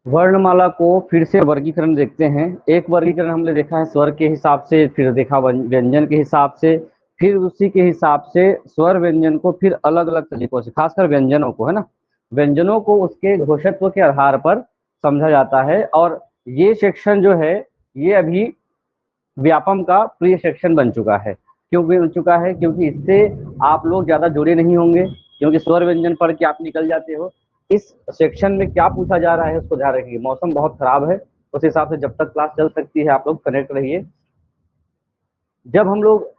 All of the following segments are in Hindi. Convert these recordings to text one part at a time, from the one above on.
वर्णमाला को फिर से वर्गीकरण देखते हैं। एक वर्गीकरण हमने देखा है स्वर के हिसाब से, फिर देखा व्यंजन के हिसाब से, फिर उसी के हिसाब से स्वर व्यंजन को फिर अलग अलग तरीकों से, खासकर व्यंजनों को, है ना, व्यंजनों को उसके घोषत्व के आधार पर समझा जाता है। और ये सेक्शन जो है ये अभी व्यापम का प्रिय सेक्शन बन चुका है। क्यों बन चुका है? क्योंकि इससे आप लोग ज्यादा जुड़े नहीं होंगे, क्योंकि स्वर व्यंजन पढ़ के आप निकल जाते हो। इस सेक्शन में क्या पूछा जा रहा है उसको ध्यान रखिए। मौसम बहुत खराब है, उस हिसाब से जब तक क्लास चल सकती है आप लोग कनेक्ट रहिए। जब हम लोग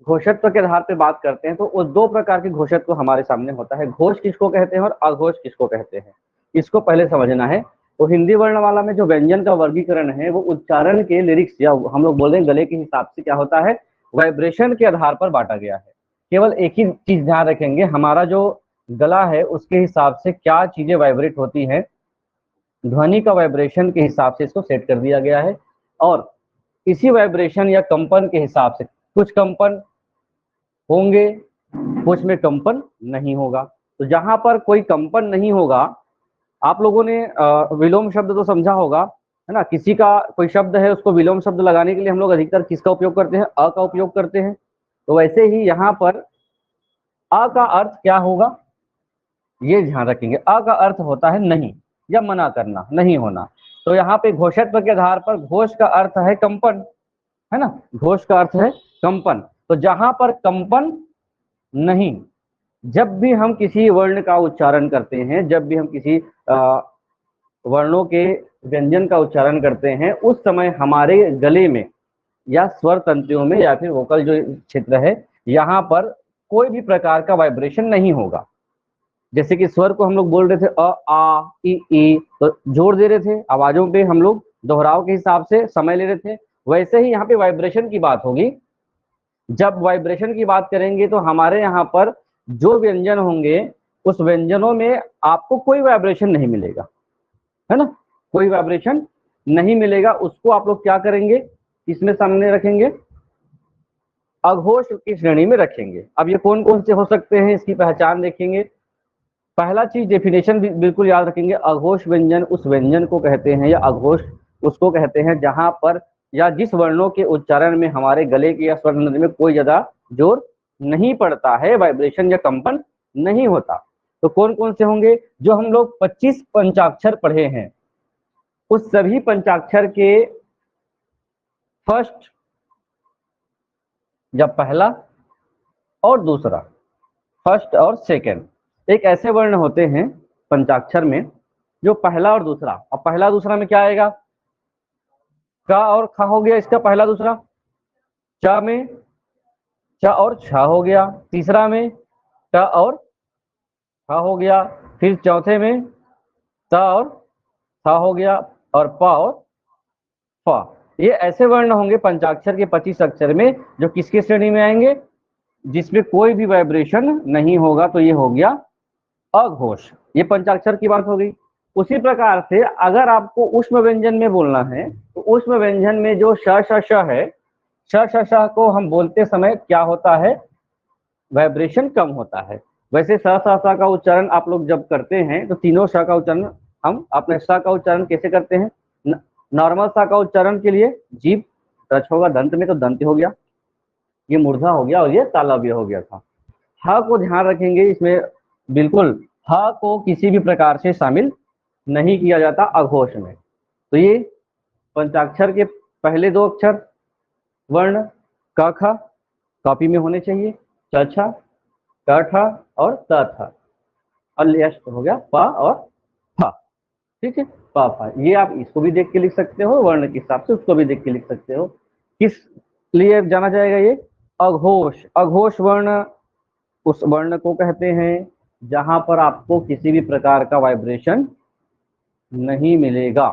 घोषत्व के आधार पे बात करते हैं तो वो दो प्रकार के घोषत्व हमारे सामने होता है। घोष किसको कहते हैं और अघोष किसको कहते हैं, इसको पहले समझना है। तो हिंदी वर्णमाला में जो व्यंजन का वर्गीकरण है वो उच्चारण के लिरिक्स, या हम लोग बोल रहे हैं गले के हिसाब से क्या होता है, वाइब्रेशन के आधार पर बांटा गया है। केवल एक ही चीज ध्यान रखेंगे, हमारा जो गला है उसके हिसाब से क्या चीजें वाइब्रेट होती हैं, ध्वनि का वाइब्रेशन के हिसाब से इसको सेट कर दिया गया है। और इसी वाइब्रेशन या कंपन के हिसाब से कुछ कंपन होंगे, कुछ में कंपन नहीं होगा। तो जहां पर कोई कंपन नहीं होगा, आप लोगों ने विलोम शब्द तो समझा होगा, है ना। किसी का कोई शब्द है उसको विलोम शब्द लगाने के लिए हम लोग अधिकतर किसका उपयोग करते हैं, अ का उपयोग करते हैं। तो वैसे ही यहाँ पर अ का अर्थ क्या होगा ये ध्यान रखेंगे। अ का अर्थ होता है नहीं या मना करना, नहीं होना। तो यहाँ पे घोषत्व के आधार पर घोष का अर्थ है कंपन, है ना, घोष का अर्थ है कंपन। तो जहां पर कंपन नहीं, जब भी हम किसी वर्ण का उच्चारण करते हैं, जब भी हम किसी वर्णों के व्यंजन का उच्चारण करते हैं, उस समय हमारे गले में या स्वर तंत्रियों में या फिर वोकल जो क्षेत्र है यहाँ पर कोई भी प्रकार का वाइब्रेशन नहीं होगा। जैसे कि स्वर को हम लोग बोल रहे थे अ आ ई, तो जोर दे रहे थे आवाजों पे, हम लोग दोहराव के हिसाब से समय ले रहे थे। वैसे ही यहाँ पे वाइब्रेशन की बात होगी। जब वाइब्रेशन की बात करेंगे तो हमारे यहाँ पर जो व्यंजन होंगे उस व्यंजनों में आपको कोई वाइब्रेशन नहीं मिलेगा, है ना, कोई वाइब्रेशन नहीं मिलेगा। उसको आप लोग क्या करेंगे, इसमें सामने रखेंगे, अघोष की श्रेणी में रखेंगे। अब ये कौन कौन से हो सकते हैं इसकी पहचान देखेंगे। पहला चीज डेफिनेशन भी बिल्कुल याद रखेंगे, अघोष व्यंजन उस व्यंजन को कहते हैं या अघोष उसको कहते हैं जहां पर या जिस वर्णों के उच्चारण में हमारे गले के या स्वर तंत्र में कोई ज्यादा जोर नहीं पड़ता है, वाइब्रेशन या कंपन नहीं होता। तो कौन कौन से होंगे, जो हम लोग 25 पंचाक्षर पढ़े हैं उस सभी पंचाक्षर के फर्स्ट या पहला और दूसरा, फर्स्ट और सेकंड, एक ऐसे वर्ण होते हैं पंचाक्षर में जो पहला और दूसरा। अब पहला दूसरा में क्या आएगा, का और खा हो गया इसका पहला दूसरा, च में च और छ हो गया, तीसरा में ट और ख हो गया, फिर चौथे में त और थ हो गया, और प और फ। ये ऐसे वर्ण होंगे पंचाक्षर के 25 अक्षर में जो किसकी श्रेणी में आएंगे, जिसमें कोई भी वाइब्रेशन नहीं होगा। तो ये हो गया अघोष, ये पंचाक्षर की बात हो गई। उसी प्रकार से अगर आपको उष्म व्यंजन में बोलना है तो उष्म व्यंजन में जो श श श है, श श श को हम बोलते समय क्या होता है, वाइब्रेशन कम होता है। वैसे स स स का उच्चारण आप लोग जब करते हैं तो तीनों श का उच्चारण हम अपने स का उच्चारण कैसे करते हैं, नॉर्मल सा का उच्चारण के लिए जीभ टच होगा दंत में, तो दंत हो गया, ये मूर्धा हो गया, और ये तालव्य हो गया था। ह को ध्यान रखेंगे, इसमें बिल्कुल ह को किसी भी प्रकार से शामिल नहीं किया जाता अघोष में। तो ये पंचाक्षर के पहले दो अक्षर वर्ण क ख कॉपी में होने चाहिए, च छ ट ठ और त थ, और लास्ट हो गया प और फ। ठीक है, प फ, ये आप इसको भी देख के लिख सकते हो, वर्ण के हिसाब से उसको भी देख के लिख सकते हो। किस लिए जाना जाएगा ये अघोष, अघोष वर्ण उस वर्ण को कहते हैं जहां पर आपको किसी भी प्रकार का वाइब्रेशन नहीं मिलेगा।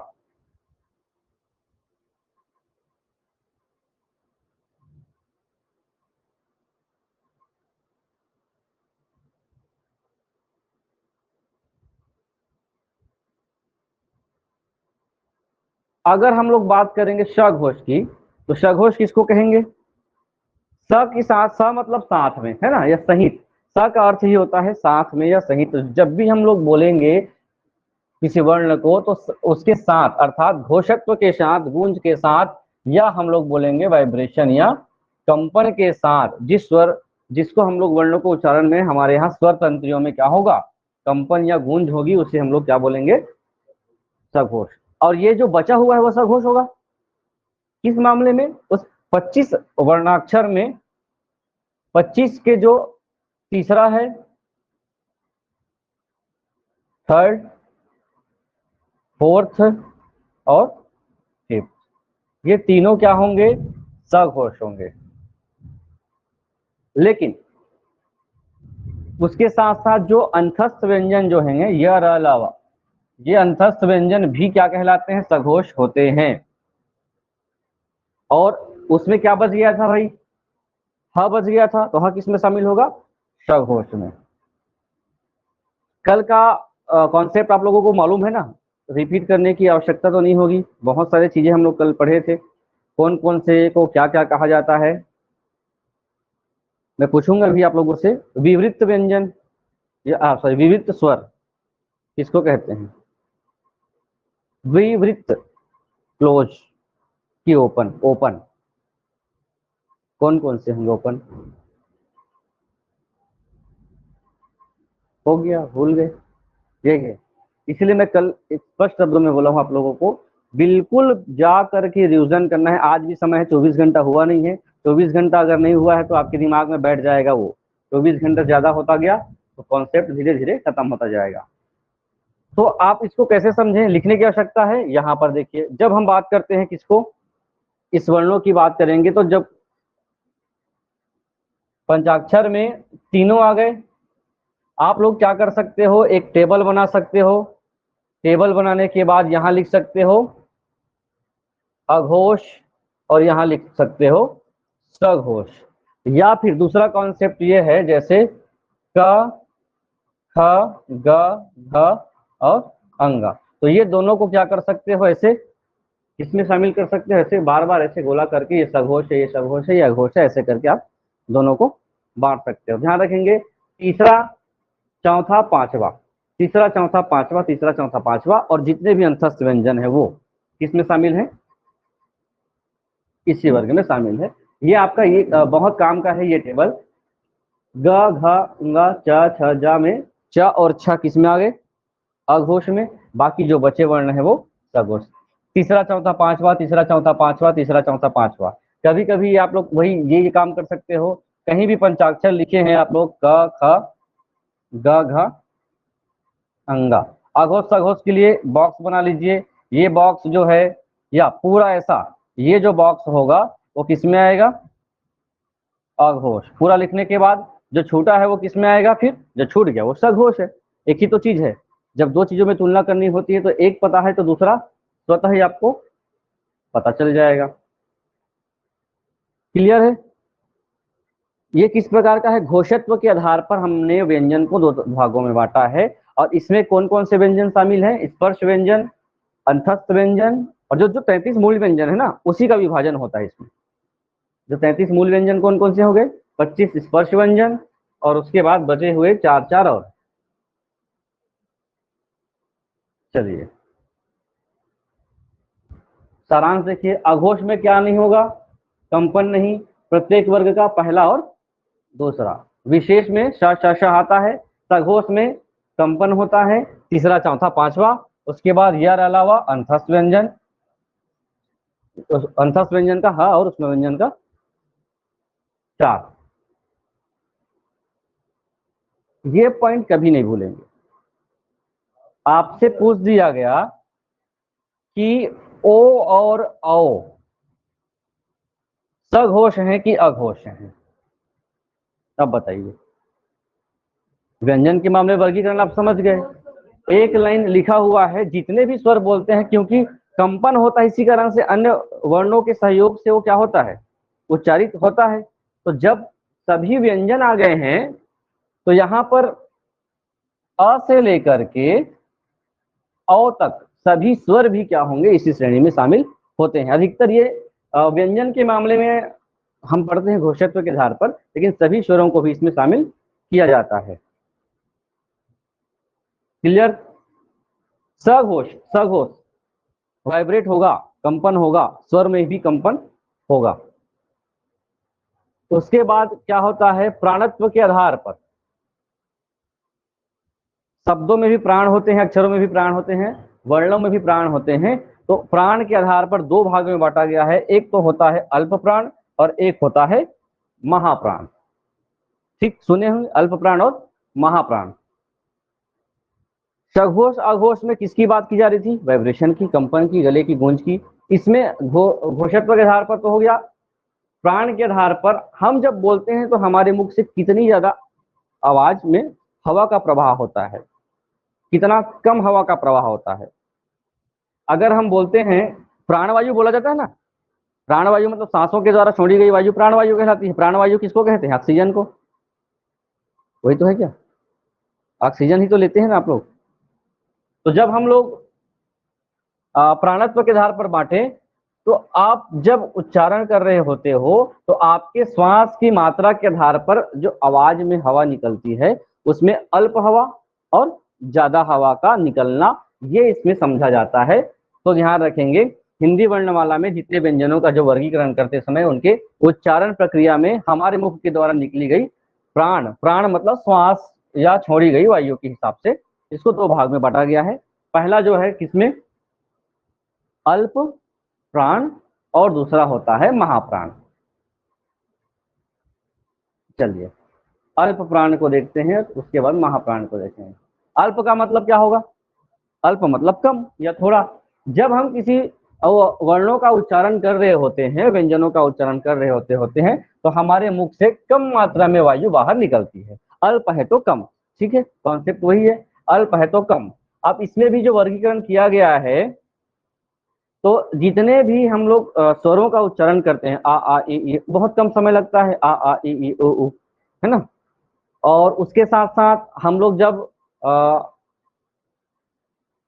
अगर हम लोग बात करेंगे सघोष की, तो सघोष किसको कहेंगे, स के साथ, स मतलब साथ में, है ना, या सहित। स का अर्थ ही होता है साथ में या सहित। तो जब भी हम लोग बोलेंगे किसी वर्ण को, तो उसके साथ अर्थात घोषत्व के साथ, गूंज के साथ, या हम लोग बोलेंगे वाइब्रेशन या कंपन के साथ जिस स्वर, जिसको हम लोग वर्णों को उच्चारण में हमारे यहाँ स्वर तंत्रियों में क्या होगा, कंपन या गूंज होगी, उसे हम लोग क्या बोलेंगे, सघोष। और ये जो बचा हुआ है वो सघोष होगा। किस मामले में, उस 25 वर्णाक्षर में 25 के जो तीसरा है, थर्ड, फोर्थ और फिफ्थ, ये तीनों क्या होंगे, सघोष होंगे। लेकिन उसके साथ साथ जो अंतस्थ व्यंजन जो हैं, यह अलावा ये अंतस्थ व्यंजन भी क्या कहलाते हैं, सघोष होते हैं। और उसमें क्या बच गया था भाई, ह बच गया था, तो ह किस में शामिल होगा, सघोष में। कल का कॉन्सेप्ट आप लोगों को मालूम है ना, रिपीट करने की आवश्यकता तो नहीं होगी, बहुत सारी चीजें हम लोग कल पढ़े थे, कौन कौन से को क्या क्या कहा जाता है। मैं पूछूंगा अभी आप लोगों से, विवृत्त व्यंजन या सॉरी विवृत्त स्वर किसको कहते हैं, विवृत्त क्लोज की ओपन, ओपन कौन कौन से होंगे, ओपन हो गया, भूल गए, ये है। इसलिए मैं कल स्पष्ट शब्दों में बोला हूँ आप लोगों को, बिल्कुल जा करके रिविजन करना है। आज भी समय है, 24 घंटा हुआ नहीं है, 24 घंटा अगर नहीं हुआ है तो आपके दिमाग में बैठ जाएगा वो, 24 घंटा ज्यादा होता गया तो कॉन्सेप्ट धीरे धीरे खत्म होता जाएगा। तो आप इसको कैसे समझें, लिखने की आवश्यकता है। यहाँ पर देखिए, जब हम बात करते हैं किसको, इस वर्णों की बात करेंगे, तो जब पंचाक्षर में तीनों आ गए, आप लोग क्या कर सकते हो, एक टेबल बना सकते हो। टेबल बनाने के बाद यहां लिख सकते हो अघोष और यहां लिख सकते हो सघोष। या फिर दूसरा कॉन्सेप्ट ये है, जैसे क, ख, ग, घ और अंगा, तो ये दोनों को क्या कर सकते हो, ऐसे इसमें शामिल कर सकते हो, ऐसे बार बार ऐसे गोला करके, ये सघोष है, ये सघोष है, ये अघोष है, ऐसे करके आप दोनों को बांट सकते हो। ध्यान रखेंगे, तीसरा चौथा पांचवा, तीसरा चौथा पांचवा, तीसरा चौथा पांचवा, और जितने भी अंतस्थ व्यंजन है वो किसमें शामिल है, इसी वर्ग में शामिल है। ये आपका ये बहुत काम का है ये टेबल। ग, घ, ङ, च, छ, ज में च और छ किस में आ गए, अघोष में, बाकी जो बचे वर्ण है वो सघोष। तीसरा चौथा पांचवा, तीसरा चौथा पांचवा, तीसरा चौथा पांचवा। कभी कभी आप लोग वही ये काम कर सकते हो, कहीं भी पंचाक्षर लिखे हैं आप लोग, क, ख, ग, घ, अंगा, अघोष सघोष के लिए बॉक्स बना लीजिए। ये बॉक्स जो है, या पूरा ऐसा ये जो बॉक्स होगा वो किस में आएगा, अघोष। पूरा लिखने के बाद जो छूटा है वो किस में आएगा, फिर जो छूट गया वो सघोष है। एक ही तो चीज है, जब दो चीजों में तुलना करनी होती है तो एक पता है तो दूसरा स्वतः ही आपको पता चल जाएगा। क्लियर है। ये किस प्रकार का है, घोषत्व के आधार पर हमने व्यंजन को दो भागों में बांटा है, और इसमें कौन कौन से व्यंजन शामिल हैं, स्पर्श व्यंजन, अंतस्थ व्यंजन, और जो जो 33 मूल व्यंजन है ना, उसी का विभाजन होता है इसमें। जो 33 मूल व्यंजन कौन कौन से हो गए, 25 स्पर्श व्यंजन, और उसके बाद बचे हुए चार चार और। चलिए सारांश देखिए, अघोष में क्या नहीं होगा, कंपन नहीं, प्रत्येक वर्ग का पहला और दूसरा, विशेष में श श श आता है, सघोष में कंपन होता है, तीसरा चौथा पांचवा, उसके बाद यह अलावा अंतस्थ व्यंजन, अंतस्थ व्यंजन का ह और उसमें व्यंजन का चार। ये पॉइंट कभी नहीं भूलेंगे। आपसे पूछ दिया गया कि ओ और औ सघोष हैं कि अघोष हैं, अब बताइए। व्यंजन के मामले वर्गीकरण आप समझ गए, एक लाइन लिखा हुआ है, जितने भी स्वर बोलते हैं, क्योंकि कंपन होता है इसी कारण से अन्य वर्णों के सहयोग से वो क्या होता है, उच्चारित होता है। तो जब सभी व्यंजन आ गए हैं तो यहाँ पर अ से लेकर के औ तक सभी स्वर भी क्या होंगे, इसी श्रेणी में शामिल होते हैं। अधिकतर ये व्यंजन के मामले में हम पढ़ते हैं घोषत्व के आधार पर, लेकिन सभी स्वरों को भी इसमें शामिल किया जाता है। क्लियर। सघोष, सघोष वाइब्रेट होगा, कंपन होगा, स्वर में भी कंपन होगा। उसके बाद क्या होता है, प्राणत्व के आधार पर, शब्दों में भी प्राण होते हैं, अक्षरों में भी प्राण होते हैं, वर्णों में भी प्राण होते हैं। तो प्राण के आधार पर दो भाग में बांटा गया है, एक तो होता है अल्प प्राण और एक होता है महाप्राण। ठीक सुने होंगे, अल्प प्राण और महाप्राण। सघोष अघोष में किसकी बात की जा रही थी, वाइब्रेशन की, कंपन की, गले की गूंज की। इसमें घोषत्व के आधार पर तो हो गया। प्राण के आधार पर हम जब बोलते हैं तो हमारे मुख से कितनी ज्यादा आवाज में हवा का प्रवाह होता है, कितना कम हवा का प्रवाह होता है। अगर हम बोलते हैं, प्राणवायु बोला जाता है ना, प्राणवायु मतलब सांसों के द्वारा छोड़ी गई वायु प्राणवायु कहलाती है। प्राणवायु किसको कहते हैं, ऑक्सीजन को। वही तो है क्या, ऑक्सीजन ही तो लेते हैं ना आप लोग। तो जब हम लोग प्राणत्व के आधार पर बांटे, तो आप जब उच्चारण कर रहे होते हो तो आपके श्वास की मात्रा के आधार पर जो आवाज में हवा निकलती है उसमें अल्प हवा और ज्यादा हवा का निकलना, ये इसमें समझा जाता है। तो ध्यान रखेंगे, हिंदी वर्णमाला में जितने व्यंजनों का जो वर्गीकरण करते समय उनके उच्चारण प्रक्रिया में हमारे मुख के द्वारा निकली गई प्राण, प्राण मतलब श्वास या छोड़ी गई वायु के हिसाब से इसको दो भाग में बांटा गया है। पहला जो है किसमें, अल्प प्राण, और दूसरा होता है महाप्राण। चलिए अल्प प्राण को देखते हैं, उसके बाद महाप्राण को देखेंगे। अल्प का मतलब क्या होगा, अल्प मतलब कम या थोड़ा। जब हम किसी वर्णों का उच्चारण कर रहे होते हैं, व्यंजनों का उच्चारण कर रहे होते हैं तो हमारे मुख से कम मात्रा में वायु बाहर निकलती है। अल्प है तो कम, ठीक है, कॉन्सेप्ट वही है, अल्प है तो कम। अब इसमें भी जो वर्गीकरण किया गया है, तो जितने भी हम लोग स्वरों का उच्चारण करते हैं, आ ई, बहुत कम समय लगता है, आ ई उ, है ना। और उसके साथ साथ हम लोग जब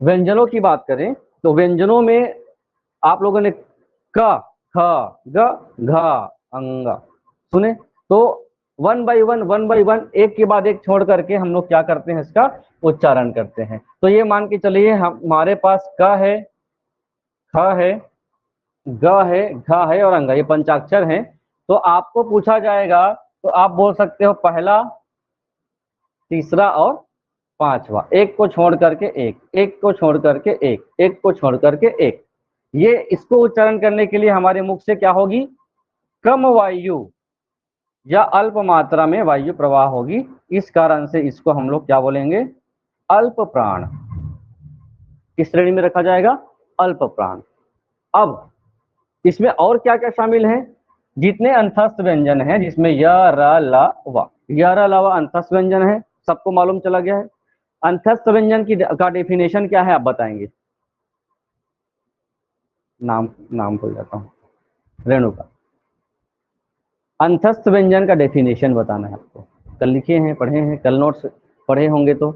व्यंजनों की बात करें तो व्यंजनों में आप लोगों ने क, ख, ग, घ, अंग सुने, तो वन बाई वन एक के बाद एक छोड़ करके हम लोग क्या करते हैं, इसका उच्चारण करते हैं। तो ये मान के चलिए हमारे पास क है, ख है, ग है, घ है और अंग, ये पंचाक्षर हैं। तो आपको पूछा जाएगा तो आप बोल सकते हो पहला, तीसरा और पांचवा, एक को छोड़ करके एक, एक को छोड़ करके एक, एक को छोड़ करके एक। ये इसको उच्चारण करने के लिए हमारे मुख से क्या होगी, कम वायु या अल्प मात्रा में वायु प्रवाह होगी। इस कारण से इसको हम लोग क्या बोलेंगे, अल्प प्राण। किस श्रेणी में रखा जाएगा, अल्प प्राण। अब इसमें और क्या क्या शामिल है, जितने अंतस्थ व्यंजन हैं जिसमें य, र, ल, व, य, र, ल, व अंतस्थ व्यंजन है, सबको मालूम चला गया है। अंतस्थ व्यंजन की का डेफिनेशन क्या है आप बताएंगे, नाम नाम भूल जाता हूँ, रेणुका। अंतस्थ व्यंजन का डेफिनेशन बताना है आपको, कल लिखे हैं, पढ़े हैं, कल नोट्स पढ़े होंगे। तो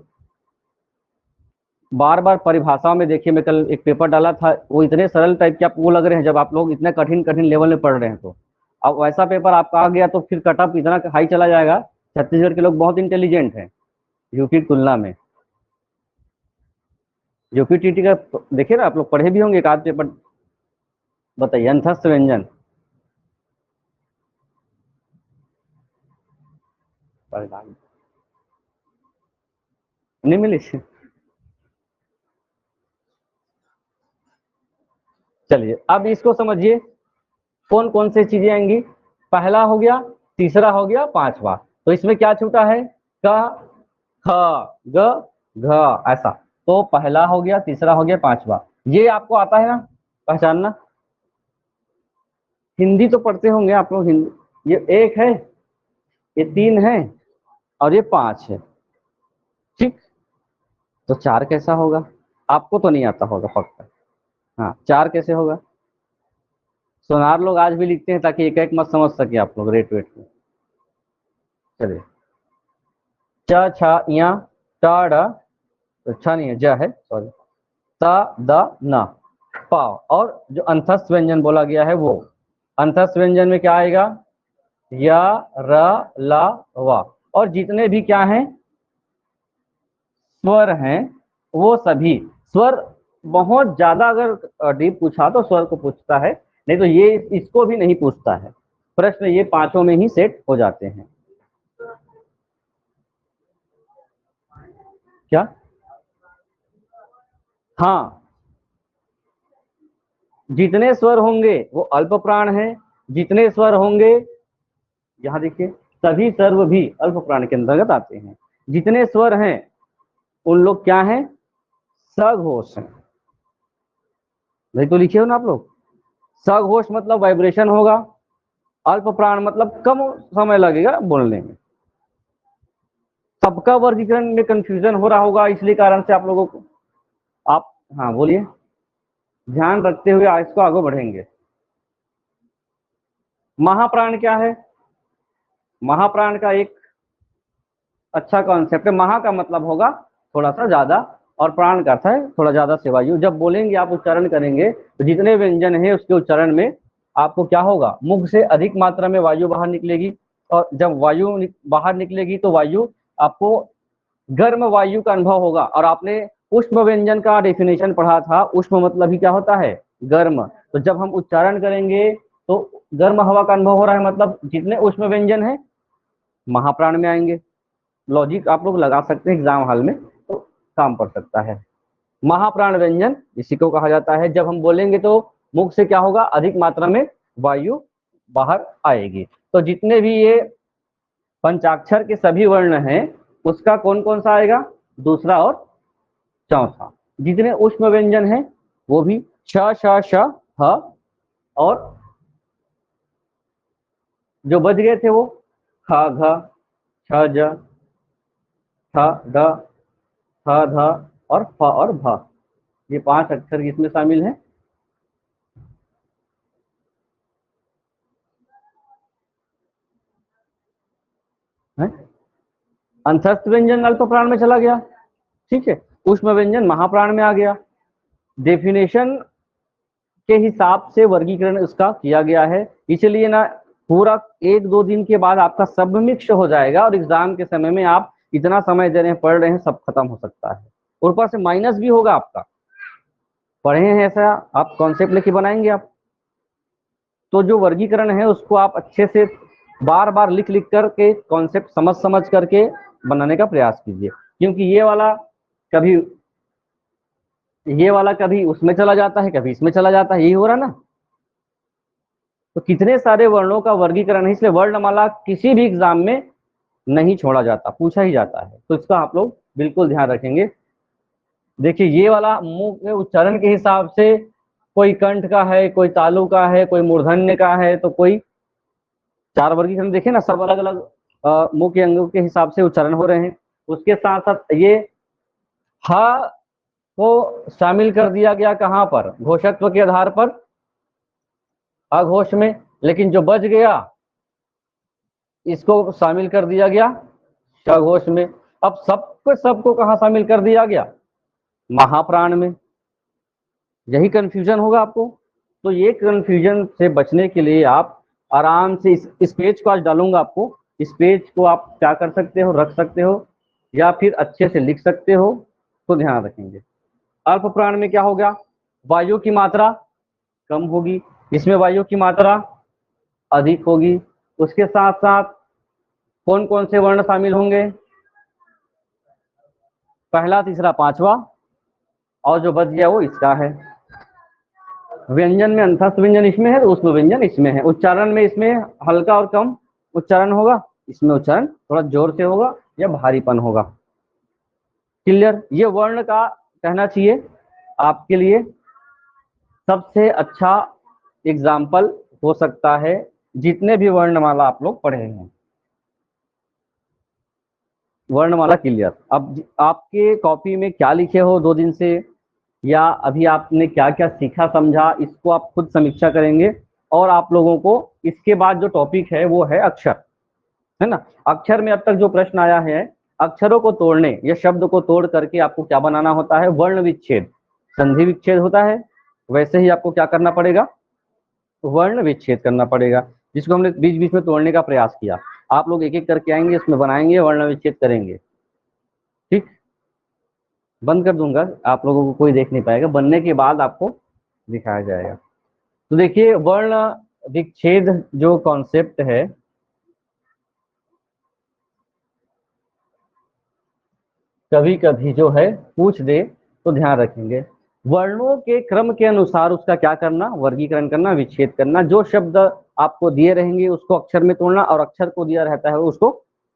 बार बार परिभाषा में देखिए, मैं कल एक पेपर डाला था, वो इतने सरल टाइप के आपको लग रहे हैं जब आप लोग इतने कठिन कठिन लेवल में पढ़ रहे हैं। तो अब वैसा पेपर आपका आ गया तो फिर कटअप इतना हाई चला जाएगा। छत्तीसगढ़ के लोग बहुत इंटेलिजेंट हैं यूपी की तुलना में। यूपी टीटी का देखिए ना, आप लोग पढ़े भी होंगे एक आध पेपर। बताइए अंतस्थ व्यंजन, नहीं मिली। चलिए अब इसको समझिए, कौन कौन से चीजें आएंगी। पहला हो गया, तीसरा हो गया, पांचवा। तो इसमें क्या छूटा है, क, ख, ग, घ, ऐसा। तो पहला हो गया, तीसरा हो गया, पांचवा। ये आपको आता है ना पहचानना, हिंदी तो पढ़ते होंगे आप लोग। हिंदी ये एक है, ये तीन है और ये पांच है, ठीक। तो चार कैसा होगा, आपको तो नहीं आता होगा पक्का। हाँ चार कैसे होगा, सोनार लोग आज भी लिखते हैं ताकि एक एक मत समझ सके आप लोग रेट वेट में। चलिए च, छ, या, ट, ड, तो छ नहीं है, ज है, सॉरी, त, द, न, प। और जो अंतस्थ व्यंजन बोला गया है वो, अंतस्थ व्यंजन में क्या आएगा, य, र, ल, व। और जितने भी क्या हैं स्वर हैं वो सभी स्वर बहुत ज्यादा अगर डीप पूछा तो स्वर को पूछता है, नहीं तो ये इसको भी नहीं पूछता है। प्रश्न ये पांचों में ही सेट हो जाते हैं। क्या? हाँ, जितने स्वर होंगे वो अल्प प्राण है, जितने स्वर होंगे, यहाँ देखिए सभी सर्व भी अल्प प्राण के अंतर्गत आते हैं। जितने स्वर हैं उन लोग क्या हैं? सघोष हैं। नहीं तो लिखे हो ना आप लोग, सघोष मतलब वाइब्रेशन होगा, अल्प प्राण मतलब कम समय लगेगा बोलने में। सबका वर्गीकरण में कंफ्यूजन हो रहा होगा, इसलिए कारण से आप लोगों को, आप हाँ बोलिए, ध्यान रखते हुए आज को आगे बढ़ेंगे। महाप्राण क्या है? महाप्राण का एक अच्छा कॉन्सेप्ट है। महा का मतलब होगा थोड़ा सा ज्यादा, और प्राण का अर्थ है थोड़ा ज्यादा से वायु। जब बोलेंगे आप, उच्चारण करेंगे, तो जितने व्यंजन है उसके उच्चारण में आपको क्या होगा? मुख से अधिक मात्रा में वायु बाहर निकलेगी, और जब वायु बाहर निकलेगी तो वायु आपको गर्म वायु का अनुभव होगा। और आपने उष्म व्यंजन का डेफिनेशन पढ़ा था, उष्म मतलब ही क्या होता है? गर्म। तो जब हम उच्चारण करेंगे तो गर्म हवा का अनुभव हो रहा है, मतलब जितने उष्म व्यंजन है महाप्राण में आएंगे। लॉजिक आप लोग लगा सकते हैं एग्जाम हॉल में, तो काम पड़ सकता है। महाप्राण व्यंजन इसी को कहा जाता है। जब हम बोलेंगे तो मुख से क्या होगा? अधिक मात्रा में वायु बाहर आएगी। तो जितने भी ये पंचाक्षर के सभी वर्ण हैं उसका कौन कौन सा आएगा? दूसरा और चौथा। जितने उष्म व्यंजन हैं वो भी श श श ह, और जो बच गए थे वो ख घ छ ज ठ ड थ ध और फ और भ। ये पांच अक्षर इसमें शामिल हैं। है? अंतस्थ व्यंजन अल्प प्राण में चला गया, ठीक है, उष्म व्यंजन महाप्राण में आ गया। डेफिनेशन के हिसाब से वर्गीकरण उसका किया गया है, इसलिए ना पूरा एक दो दिन के बाद आपका सब मिक्स हो जाएगा, और एग्जाम के समय में आप इतना समय दे रहे हैं, पढ़ रहे हैं, सब खत्म हो सकता है। और ऊपर से माइनस भी होगा आपका। पढ़े हैं ऐसा आप कॉन्सेप्ट लेके बनाएंगे आप, तो जो वर्गीकरण है उसको आप अच्छे से बार बार लिख लिख करके कॉन्सेप्ट समझ समझ करके बनाने का प्रयास कीजिए। क्योंकि कभी ये वाला कभी उसमें चला जाता है, कभी इसमें चला जाता है, यही हो रहा ना। तो कितने सारे वर्णों का वर्गीकरण है, इसलिए वर्णमाला किसी भी एग्जाम में नहीं छोड़ा जाता, पूछा ही जाता है। तो इसका आप लोग बिल्कुल ध्यान रखेंगे। देखिए ये वाला मुंह के उच्चारण के हिसाब से कोई कंठ का है, कोई तालु का है, कोई मूर्धन्य का है, तो कोई चार वर्गीकरण देखे ना, सब अलग अलग मुंह के अंगों के हिसाब से उच्चारण हो रहे हैं। उसके साथ साथ ये ह को शामिल कर दिया गया कहाँ पर? घोषत्व के आधार पर अघोष में। लेकिन जो बच गया इसको शामिल कर दिया गया सघोष में। अब सबको कहाँ शामिल कर दिया गया? महाप्राण में। यही कंफ्यूजन होगा आपको। तो ये कंफ्यूजन से बचने के लिए आप आराम से इस पेज को आज डालूंगा आपको, इस पेज को आप क्या कर सकते हो? रख सकते हो, या फिर अच्छे से लिख सकते हो। तो ध्यान रखेंगे। अल्प प्राण में क्या हो गया? वायु की मात्रा कम होगी, इसमें वायु की मात्रा अधिक होगी। उसके साथ साथ कौन कौन से वर्ण शामिल होंगे? पहला, तीसरा, पांचवा, और जो बच गया वो इसका है। व्यंजन में अंतस्थ व्यंजन इसमें है, तो उष्म व्यंजन इसमें है। उच्चारण में इसमें हल्का और कम उच्चारण होगा, इसमें उच्चारण थोड़ा जोर से होगा या भारीपन होगा। क्लियर? ये वर्ण का कहना चाहिए आपके लिए सबसे अच्छा एग्जाम्पल हो सकता है, जितने भी वर्णमाला आप लोग पढ़े हैं। वर्णमाला क्लियर। अब आपके कॉपी में क्या लिखे हो 2 दिन से, या अभी आपने क्या क्या सीखा समझा, इसको आप खुद समीक्षा करेंगे। और आप लोगों को इसके बाद जो टॉपिक है वो है अक्षर, है ना। अक्षर में अब तक जो प्रश्न आया है, अक्षरों को तोड़ने या शब्द को तोड़ करके आपको क्या बनाना होता है? वर्ण विच्छेद। संधि विच्छेद होता है, वैसे ही आपको क्या करना पड़ेगा? वर्ण विच्छेद करना पड़ेगा, जिसको हमने बीच बीच में तोड़ने का प्रयास किया। आप लोग एक एक करके आएंगे, इसमें बनाएंगे, वर्ण विच्छेद करेंगे। ठीक, बंद कर दूंगा, आप लोगों को कोई देख नहीं पाएगा, बनने के बाद आपको दिखाया जाएगा। तो देखिए वर्ण विच्छेद जो कॉन्सेप्ट है, कभी कभी जो है पूछ दे तो ध्यान रखेंगे। वर्णों के क्रम के अनुसार उसका क्या करना, वर्गीकरण करना, विच्छेद करना। जो शब्द आपको दिए रहेंगे उसको अक्षर में तोड़ना, और अक्षर को दिया रहता है उसको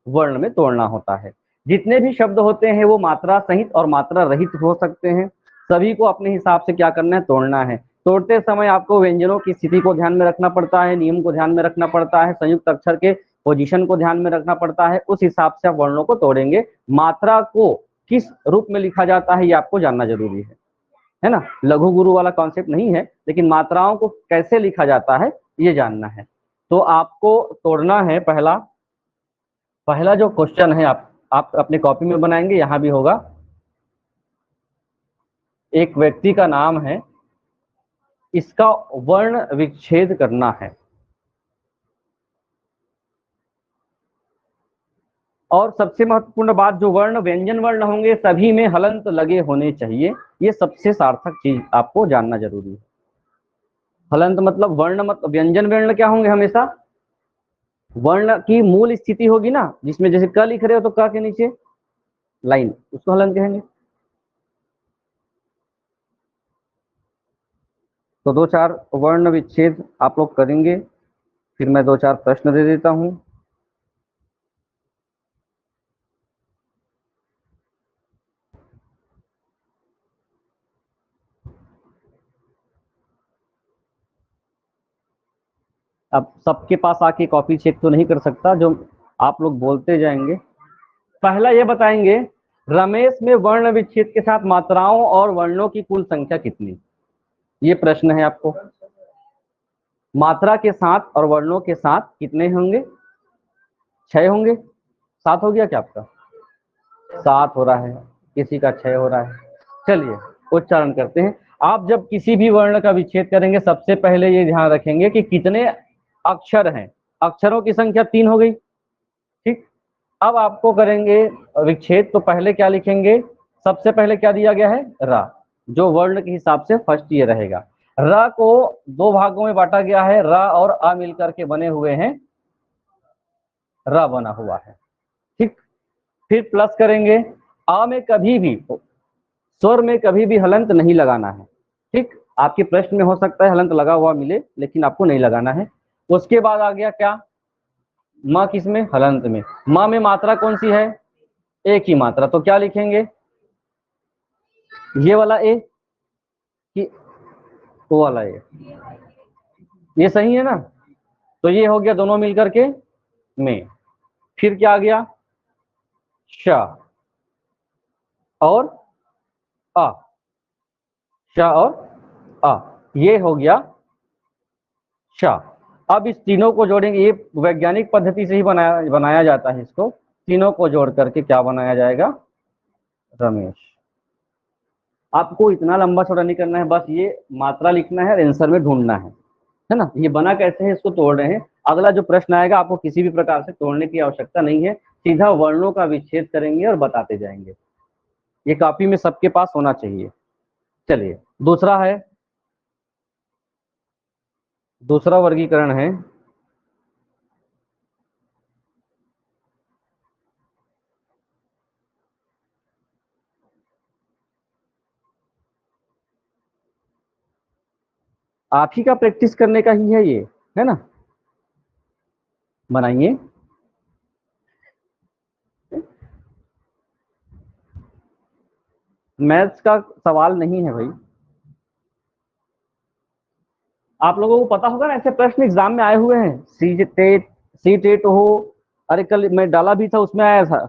वर्ण में तोड़ना होता है। जितने भी शब्द होते हैं वो मात्रा सहित और मात्रा रहित हो सकते हैं। सभी को अपने हिसाब से क्या करना है, तोड़ना है। तोड़ते समय आपको व्यंजनों की स्थिति को ध्यान में रखना पड़ता है, नियम को ध्यान में रखना पड़ता है, संयुक्त अक्षर के पोजीशन को ध्यान में रखना पड़ता है। उस हिसाब से आप वर्णों को तोड़ेंगे। मात्रा को किस रूप में लिखा जाता है ये आपको जानना जरूरी है ना। लघु गुरु वाला कॉन्सेप्ट नहीं है, लेकिन मात्राओं को कैसे लिखा जाता है ये जानना है। तो आपको तोड़ना है। पहला पहला जो क्वेश्चन है आप अपने कॉपी में बनाएंगे, यहां भी होगा। एक व्यक्ति का नाम है, इसका वर्ण विच्छेद करना है। और सबसे महत्वपूर्ण बात, जो वर्ण व्यंजन वर्ण होंगे सभी में हलंत लगे होने चाहिए। ये सबसे सार्थक चीज आपको जानना जरूरी है। हलंत मतलब वर्ण, मतलब व्यंजन वर्ण क्या होंगे, हमेशा वर्ण की मूल स्थिति होगी ना, जिसमें जैसे क लिख रहे हो तो क के नीचे लाइन, उसको हलंत कहेंगे। तो दो चार वर्ण विच्छेद आप लोग करेंगे, फिर मैं दो चार प्रश्न दे देता हूं। अब सबके पास आके कॉपी चेक तो नहीं कर सकता, जो आप लोग बोलते जाएंगे। पहला ये बताएंगे, रमेश में वर्ण विच्छेद के साथ मात्राओं और वर्णों की कुल संख्या कितनी। ये प्रश्न है आपको। मात्रा के साथ और वर्णों के साथ कितने होंगे, 6 होंगे। 7 हो गया क्या आपका? 7 हो रहा है, किसी का 6 हो रहा है। चलिए उच्चारण करते हैं। आप जब किसी भी वर्ण का विच्छेद करेंगे सबसे पहले ये ध्यान रखेंगे कि कितने अक्षर हैं। अक्षरों की संख्या 3 हो गई, ठीक। अब आपको करेंगे विच्छेद, तो पहले क्या लिखेंगे, सबसे पहले क्या दिया गया है, रा। जो वर्ण के हिसाब से फर्स्ट ये रहेगा। र को दो भागों में बांटा गया है, र और अ मिलकर के बने हुए हैं, र बना हुआ है, ठीक। फिर प्लस करेंगे। अ में कभी भी, स्वर में कभी भी हलंत नहीं लगाना है, ठीक। आपके प्रश्न में हो सकता है हलंत लगा हुआ मिले, लेकिन आपको नहीं लगाना है। उसके बाद आ गया क्या, म किसमें, हलंत में। म में मात्रा कौन सी है, एक ही मात्रा, तो क्या लिखेंगे, ये वाला ए कि वो वाला ए। ये सही है ना। तो ये हो गया दोनों मिलकर के में। फिर क्या आ गया, श और अ, श और अ, ये हो गया श। अब इस तीनों को जोड़ेंगे, ये वैज्ञानिक पद्धति से ही बनाया जाता है। इसको तीनों को जोड़ करके क्या बनाया जाएगा, रमेश। आपको इतना लंबा चौड़ा नहीं करना है, बस ये मात्रा लिखना है और आंसर में ढूंढना है ना। ये बना कैसे है, इसको तोड़ रहे हैं। अगला जो प्रश्न आएगा आपको किसी भी प्रकार से तोड़ने की आवश्यकता नहीं है, सीधा वर्णों का विच्छेद करेंगे और बताते जाएंगे। ये कॉपी में सबके पास होना चाहिए। चलिए दूसरा है, दूसरा वर्गीकरण है आप ही का प्रैक्टिस करने का ही है ये, है ना। बनाइए। मैथ्स का सवाल नहीं है भाई। आप लोगों को पता होगा ना, ऐसे प्रश्न एग्जाम में आए हुए हैं, सी टेट हो। अरे कल मैं डाला भी था, उसमें आया था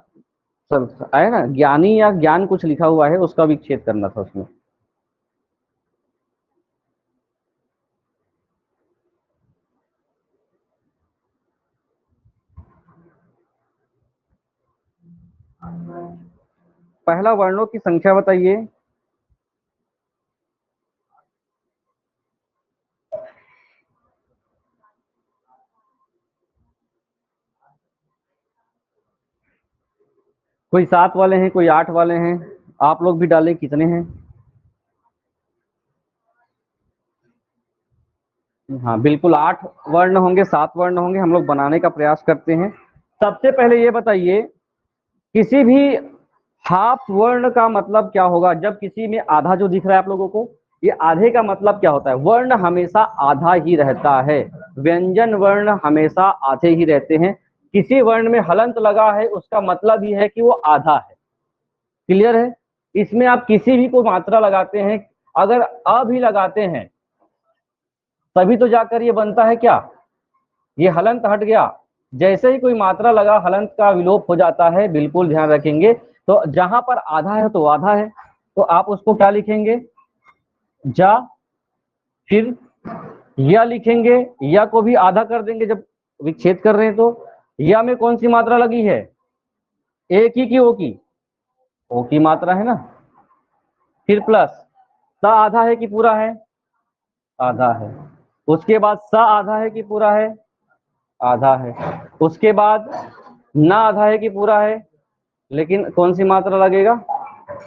सर, आया ना, ज्ञानी या ज्ञान कुछ लिखा हुआ है, उसका विच्छेद करना था उसमें। पहला वर्णों की संख्या बताइए। कोई 7 वाले हैं, कोई 8 वाले हैं, आप लोग भी डालें कितने हैं। हाँ बिल्कुल 8 वर्ण होंगे, 7 वर्ण होंगे, हम लोग बनाने का प्रयास करते हैं। सबसे पहले ये बताइए, किसी भी हाफ वर्ण का मतलब क्या होगा? जब किसी में आधा जो दिख रहा है आप लोगों को, ये आधे का मतलब क्या होता है? वर्ण हमेशा आधा ही रहता है, व्यंजन वर्ण हमेशा आधे ही रहते हैं। किसी वर्ण में हलंत लगा है उसका मतलब ये है कि वो आधा है। क्लियर है? इसमें आप किसी भी को मात्रा लगाते हैं, अगर अ भी लगाते हैं तभी तो जाकर ये बनता है क्या, ये हलंत हट गया। जैसे ही कोई मात्रा लगा हलंत का विलोप हो जाता है, बिल्कुल ध्यान रखेंगे। तो जहां पर आधा है तो आधा है, तो आप उसको क्या लिखेंगे? जा, फिर या लिखेंगे, या को भी आधा कर देंगे जब विच्छेद कर रहे हैं तो। या में कौन सी मात्रा लगी है? ए की ओ की? ओ की मात्रा है ना। फिर प्लस, सा आधा है कि पूरा है? आधा है। उसके बाद सा आधा है कि पूरा है? आधा है। उसके बाद ना आधा है कि पूरा है? लेकिन कौन सी मात्रा लगेगा?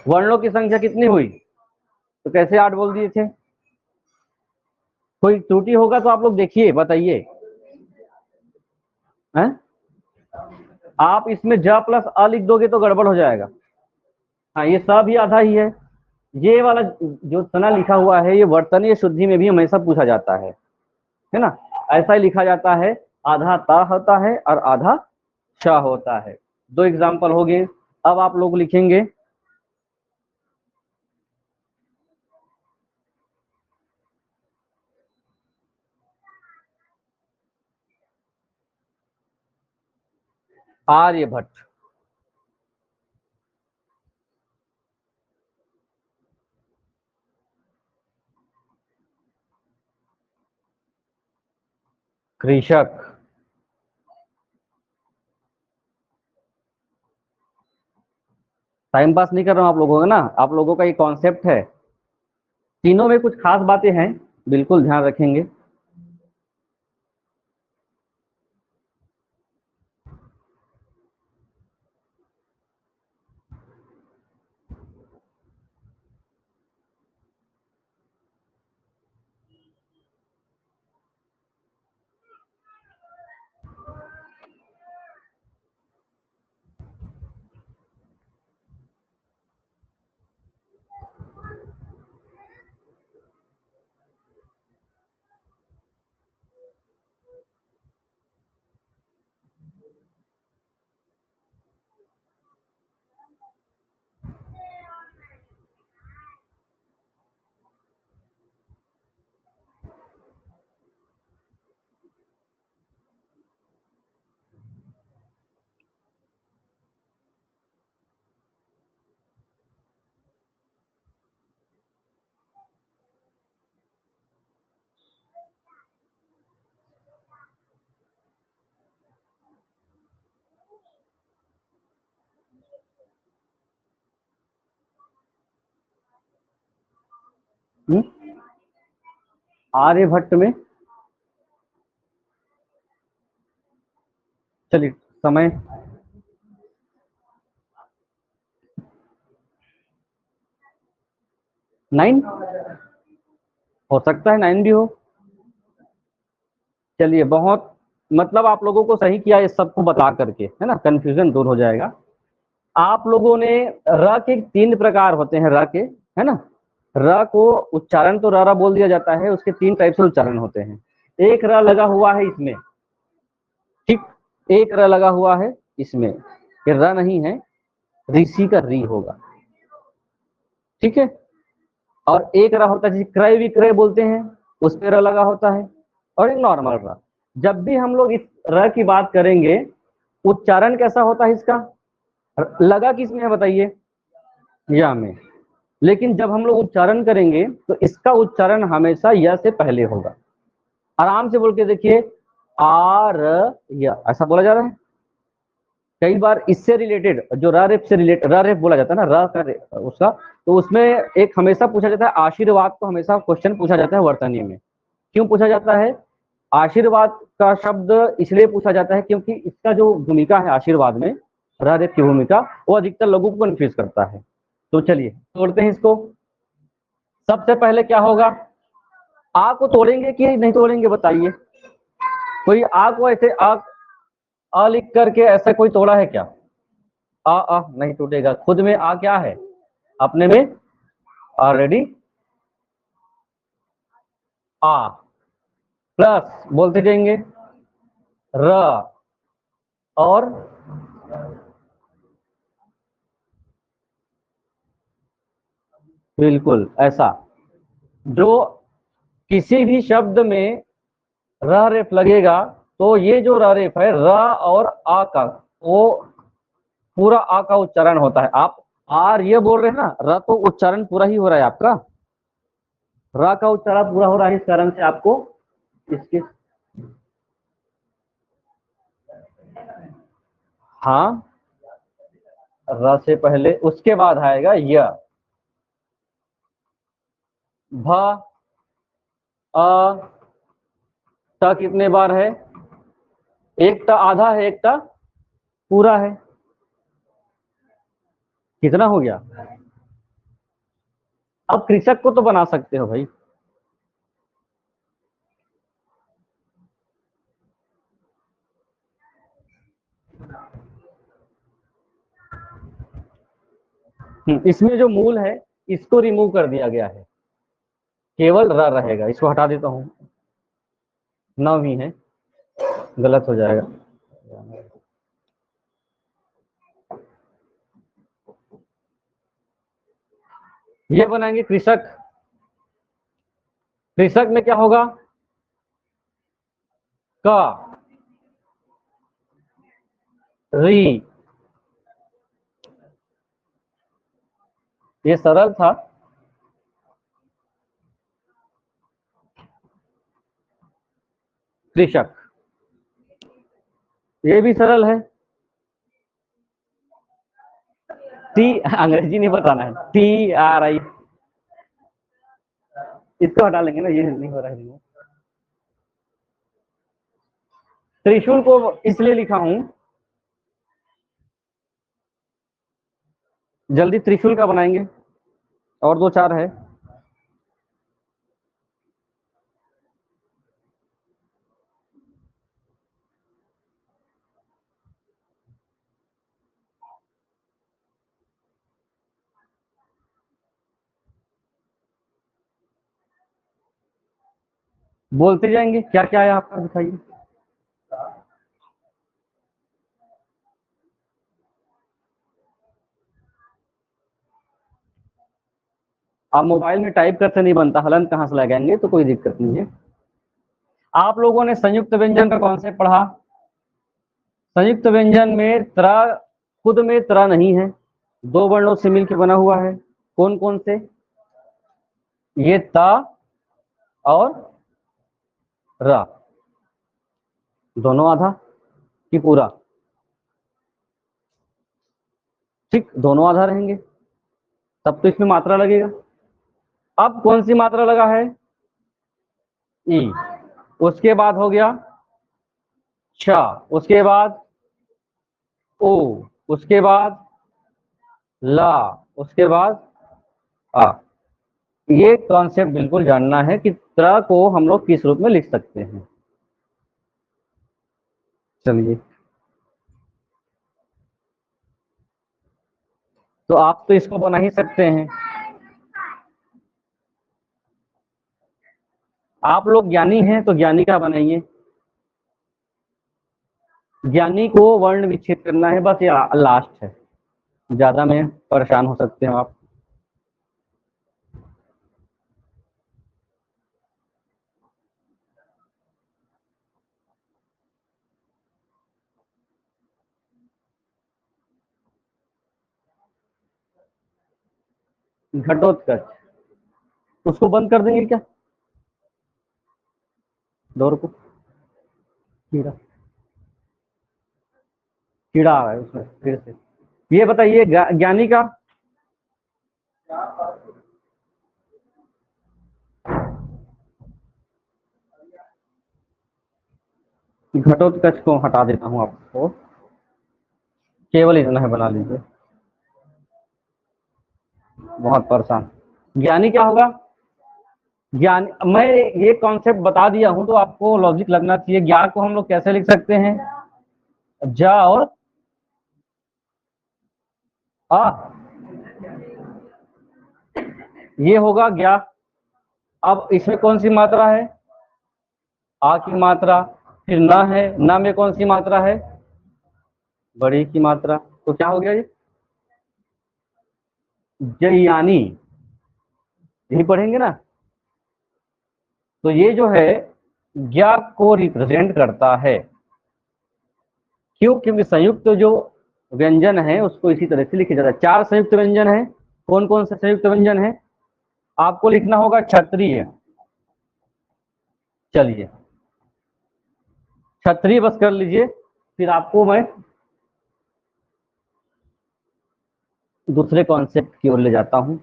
वर्णों की संख्या कितनी हुई? तो कैसे 8 बोल दिए थे? कोई त्रुटि होगा तो आप लोग देखिए बताइए हैं। आप इसमें ज प्लस अ लिख दोगे तो गड़बड़ हो जाएगा। हाँ ये सब ही आधा ही है। ये वाला जो सना लिखा हुआ है ये वर्तनीय शुद्धि में भी हमेशा पूछा जाता है ना। ऐसा ही लिखा जाता है, आधा ता होता है और आधा श होता है। 2 एग्जाम्पल हो गए। अब आप लोग लिखेंगे आर्यभट्ट। कृषक। टाइम पास नहीं कर रहा हूं आप लोगों का ना, आप लोगों का ये कॉन्सेप्ट है। तीनों में कुछ खास बातें हैं, बिल्कुल ध्यान रखेंगे। आर्यभट्ट में चलिए समय 9 हो सकता है, 9 भी हो। चलिए बहुत, मतलब आप लोगों को सही किया इस सबको बता करके, है ना, कंफ्यूजन दूर हो जाएगा। आप लोगों ने र के 3 प्रकार होते हैं, र के, है ना। र को उच्चारण तो र बोल दिया जाता है, उसके 3 टाइप से उच्चारण होते हैं। एक र लगा हुआ है इसमें, ठीक, एक र लगा हुआ है इसमें, ये र नहीं है, ऋषि का री होगा, ठीक है। और एक र होता है जिसे क्रय विक्रय बोलते हैं, उस पे र लगा होता है, और एक नॉर्मल र। जब भी हम लोग इस र की बात करेंगे, उच्चारण कैसा होता है इसका? लगा किस में है बताइए? या में। लेकिन जब हम लोग उच्चारण करेंगे तो इसका उच्चारण हमेशा य से पहले होगा। आराम से बोल के देखिए, आर या, ऐसा बोला जा रहा है। कई बार इससे रिलेटेड जो रेप से रिलेटेड रेप बोला जाता है ना, उसका, तो उसमें एक हमेशा पूछा जाता है आशीर्वाद को, हमेशा क्वेश्चन पूछा जाता है वर्तनी में। क्यों पूछा जाता है आशीर्वाद का शब्द? इसलिए पूछा जाता है क्योंकि इसका जो भूमिका है आशीर्वाद में, रेप की भूमिका, वो अधिकतर लोगों को कंफ्यूज करता है। तो चलिए तोड़ते हैं इसको। सबसे पहले क्या होगा, आ को तोड़ेंगे कि नहीं तोड़ेंगे बताइए। कोई आ को ऐसे आ लिख करके ऐसा कोई तोड़ा है क्या? आ नहीं टूटेगा, खुद में आ क्या है, अपने में ऑलरेडी आ। प्लस बोलते जाएंगे र, और बिल्कुल ऐसा, जो किसी भी शब्द में र रेफ लगेगा तो ये जो र रेफ है र और आ का, वो पूरा आ का उच्चारण होता है। आप आर ये बोल रहे हैं ना, र तो उच्चारण पूरा ही हो रहा है आपका, र का उच्चारण पूरा हो रहा है, इस कारण से आपको इसके, हाँ, र से पहले उसके बाद आएगा य। भ, अ, ट कितने बार है, एक ट आधा है, एक ट पूरा है, कितना हो गया। अब कृषक को तो बना सकते हो भाई। इसमें जो मूल है इसको रिमूव कर दिया गया है, केवल र रहेगा, इसको हटा देता हूं, नौ ही है, गलत हो जाएगा। ये बनाएंगे कृषक। कृषक में क्या होगा, का, री, ये सरल था। कृषक, ये भी सरल है। टी, अंग्रेजी नहीं बताना है, टी आर आई, इसको हटा लेंगे ना, ये नहीं हो रहा है। त्रिशूल को इसलिए लिखा हूं, जल्दी त्रिशूल का बनाएंगे, और दो चार है। बोलते जाएंगे क्या क्या है आपका, दिखाइए। आप मोबाइल में टाइप करते नहीं बनता, हलन कहाँ से लगाएंगे, तो कोई दिक्कत नहीं है। आप लोगों ने संयुक्त व्यंजन का कॉन्सेप्ट पढ़ा। संयुक्त व्यंजन में त्रा, खुद में त्रा नहीं है, दो वर्णों से मिलकर बना हुआ है। कौन कौन से, ये ता और रा, दोनों आधा कि पूरा, ठीक, दोनों आधा रहेंगे, तब तो इसमें मात्रा लगेगा। अब कौन सी मात्रा लगा है, ई, उसके बाद हो गया छ, उसके बाद ओ, उसके बाद ला, उसके बाद आ। ये कॉन्सेप्ट बिल्कुल जानना है कि त्रा को हम लोग किस रूप में लिख सकते हैं। चलिए, तो आप तो इसको बना ही सकते हैं। आप लोग ज्ञानी हैं तो ज्ञानी का बनाइए। ज्ञानी को वर्ण विच्छेद करना है, बस ये लास्ट है, ज्यादा में परेशान हो सकते हैं आप। घटोत्कच, उसको बंद कर देंगे क्या, डोर को। कीड़ा, कीड़ा आ रहा है उसमें फिर से। ये बताइए ज्ञानी का, घटोत्कच को हटा देता हूं आपको, केवल इतना है बना लीजिए। बहुत परेशान। ज्ञानी क्या होगा? ज्ञान, मैं ये कॉन्सेप्ट बता दिया हूं तो आपको लॉजिक लगना चाहिए। ज्ञान को हम लोग कैसे लिख सकते हैं? जा और आ, ये होगा ज्ञा। अब इसमें कौन सी मात्रा है? आ की मात्रा। फिर न है, न में कौन सी मात्रा है? बड़ी की मात्रा। तो क्या हो गया ये? जयानी, यही पढ़ेंगे ना। तो ये जो है ज्ञा को रिप्रेजेंट करता है। क्यों? क्योंकि संयुक्त जो व्यंजन है उसको इसी तरह से लिखा जाता है। 4 संयुक्त व्यंजन है। कौन कौन से संयुक्त व्यंजन है? आपको लिखना होगा क्षत्रिय। चलिए क्षत्रिय बस कर लीजिए। फिर आपको मैं दूसरे कॉन्सेप्ट की ओर ले जाता हूं।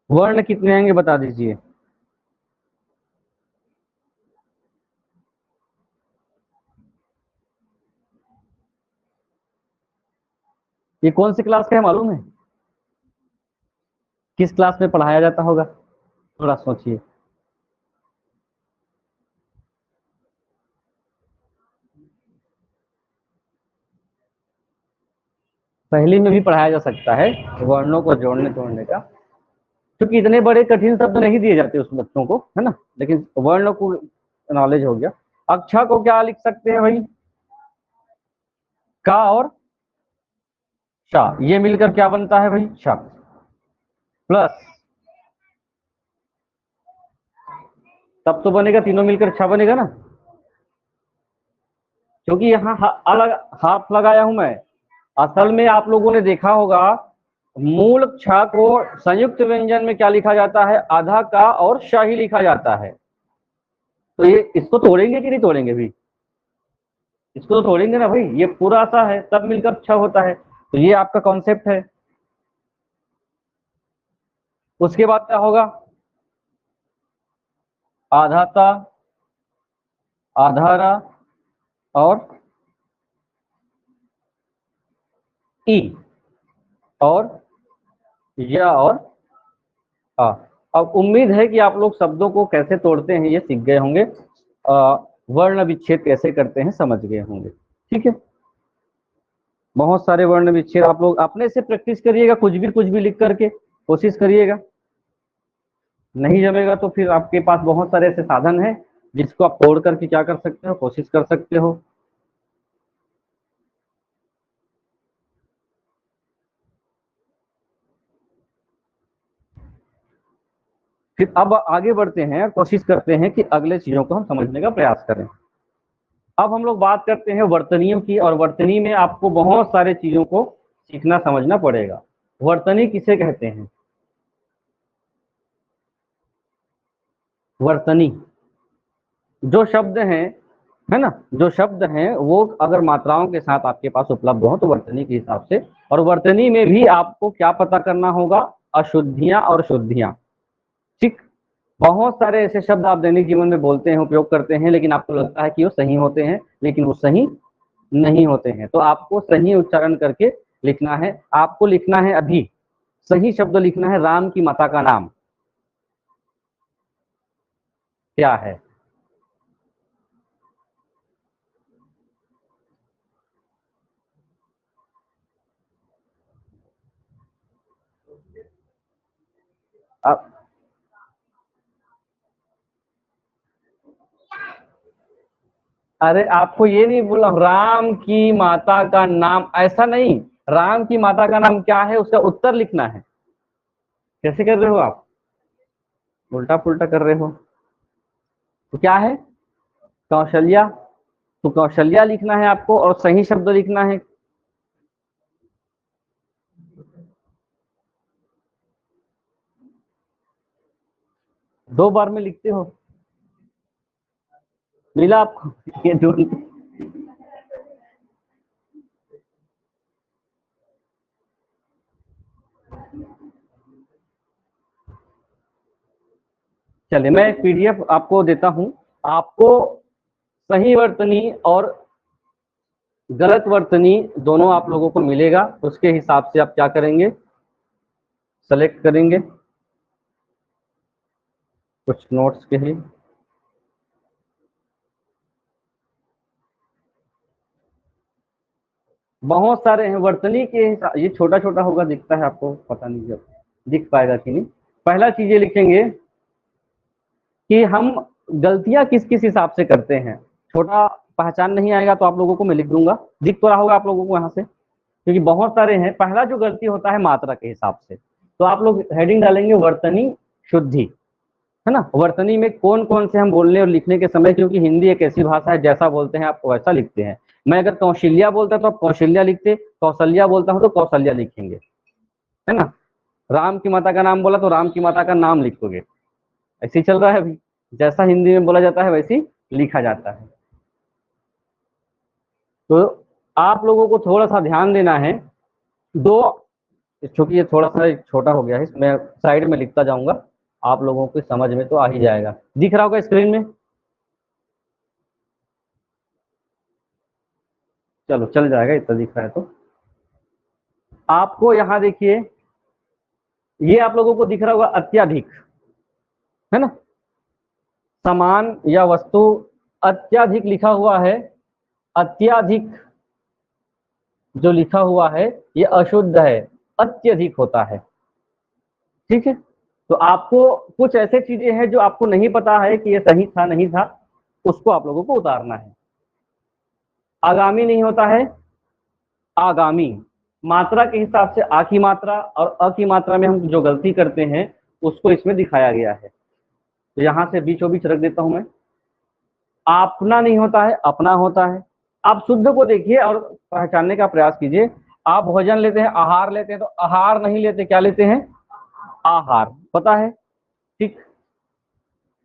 वर्ण कितने आएंगे बता दीजिए। ये कौन सी क्लास का है मालूम है? किस क्लास में पढ़ाया जाता होगा? थोड़ा सोचिए। पहली में भी पढ़ाया जा सकता है वर्णों को जोड़ने तोड़ने का, क्योंकि इतने बड़े कठिन शब्द नहीं दिए जाते उस बच्चों को, है ना। लेकिन वर्ण को नॉलेज हो गया। अक्षर को क्या लिख सकते हैं भाई? का और शा, ये मिलकर क्या बनता है भाई? शब्द। प्लस तब तो बनेगा, तीनों मिलकर अच्छा बनेगा ना। क्योंकि यहाँ अलग हाथ लगाया हूं मैं। असल में आप लोगों ने देखा होगा मूल क्ष को संयुक्त व्यंजन में क्या लिखा जाता है? आधा का और शाही लिखा जाता है। तो ये इसको तोड़ेंगे कि नहीं तोड़ेंगे भी? इसको तो तोड़ेंगे ना भाई, ये पूरा सा है तब मिलकर क्ष होता है। तो ये आपका कॉन्सेप्ट है। उसके बाद क्या होगा? आधाता, आधारा और ई और या और आ। अब उम्मीद है कि आप लोग शब्दों को कैसे तोड़ते हैं ये सीख गए होंगे। वर्ण विच्छेद कैसे करते हैं समझ गए होंगे। ठीक है, बहुत सारे वर्ण विच्छेद आप लोग अपने से प्रैक्टिस करिएगा, कुछ भी लिख करके कोशिश करिएगा। नहीं जमेगा तो फिर आपके पास बहुत सारे ऐसे साधन हैं जिसको आप तोड़ करके क्या कर सकते हो, कोशिश कर सकते हो। फिर अब आगे बढ़ते हैं, कोशिश करते हैं कि अगले चीजों को हम समझने का प्रयास करें। अब हम लोग बात करते हैं वर्तनियों की, और वर्तनी में आपको बहुत सारे चीजों को सीखना समझना पड़ेगा। वर्तनी किसे कहते हैं? वर्तनी जो शब्द हैं, है ना, जो शब्द हैं वो अगर मात्राओं के साथ आपके पास उपलब्ध हो तो वर्तनी के हिसाब से। और वर्तनी में भी आपको क्या पता करना होगा? अशुद्धियां और शुद्धियां। ठीक। बहुत सारे ऐसे शब्द आप दैनिक जीवन में बोलते हैं, उपयोग करते हैं, लेकिन आपको लगता है कि वो सही होते हैं, लेकिन वो सही नहीं होते हैं। तो आपको सही उच्चारण करके लिखना है। आपको लिखना है अभी सही शब्द लिखना है। राम की माता का नाम क्या है? अब अरे आपको ये नहीं बोला राम की माता का नाम, ऐसा नहीं। राम की माता का नाम क्या है उसका उत्तर लिखना है। कैसे कर रहे हो आप? उल्टा पुल्टा कर रहे हो। तो क्या है? कौशल्या। तो कौशल्या लिखना है आपको और सही शब्द लिखना है। दो बार में लिखते हो? मिला आपको? ये ढूंढ चलिए मैं एक पीडीएफ आपको देता हूं, आपको सही वर्तनी और गलत वर्तनी दोनों आप लोगों को मिलेगा। उसके हिसाब से आप क्या करेंगे, सेलेक्ट करेंगे कुछ नोट्स के लिए। बहुत सारे हैं वर्तनी के हिसाब, ये छोटा छोटा होगा, दिखता है आपको, पता नहीं जब दिख पाएगा कि नहीं। पहला चीज ये लिखेंगे कि हम गलतियां किस किस हिसाब से करते हैं। छोटा पहचान नहीं आएगा तो आप लोगों को मैं लिख दूंगा, दिख तो रहा होगा आप लोगों को यहाँ से, क्योंकि बहुत सारे हैं। पहला जो गलती होता है मात्रा के हिसाब से, तो आप लोग हेडिंग डालेंगे वर्तनी शुद्धि, है ना। वर्तनी में कौन कौन से हम बोलने और लिखने के समय, क्योंकि हिंदी एक ऐसी भाषा है जैसा बोलते हैं आप वैसा लिखते हैं। मैं अगर कौशल्या बोलता तो आप कौशल्या लिखते, कौशल्या बोलता हूं तो कौशल्या लिखेंगे, है ना। राम की माता का नाम बोला तो राम की माता का नाम लिखोगे। ऐसे ही चल रहा है अभी, जैसा हिंदी में बोला जाता है वैसे ही लिखा जाता है। तो आप लोगों को थोड़ा सा ध्यान देना है। दो, चूंकि ये थोड़ा सा छोटा हो गया है, मैं साइड में लिखता जाऊंगा, आप लोगों को समझ में तो आ ही जाएगा। दिख रहा होगा स्क्रीन में, चलो चल जाएगा, इतना दिख रहा है तो। आपको यहाँ देखिए, ये आप लोगों को दिख रहा होगा अत्यधिक, है ना। सामान या वस्तु अत्यधिक लिखा हुआ है। अत्यधिक जो लिखा हुआ है ये अशुद्ध है, अत्यधिक होता है, ठीक है। तो आपको कुछ ऐसे चीजें हैं जो आपको नहीं पता है कि ये सही था नहीं था, उसको आप लोगों को उतारना है। आगामी नहीं होता है, आगामी। मात्रा के हिसाब से आ की मात्रा और अ की मात्रा में हम जो गलती करते हैं उसको इसमें दिखाया गया है। तो यहां से बीचों बीच रख देता हूं मैं। अपना नहीं होता है, अपना होता है। आप शुद्ध को देखिए और पहचानने का प्रयास कीजिए। आप भोजन लेते हैं, आहार लेते हैं, तो आहार नहीं लेते, क्या लेते हैं, आहार, पता है, ठीक।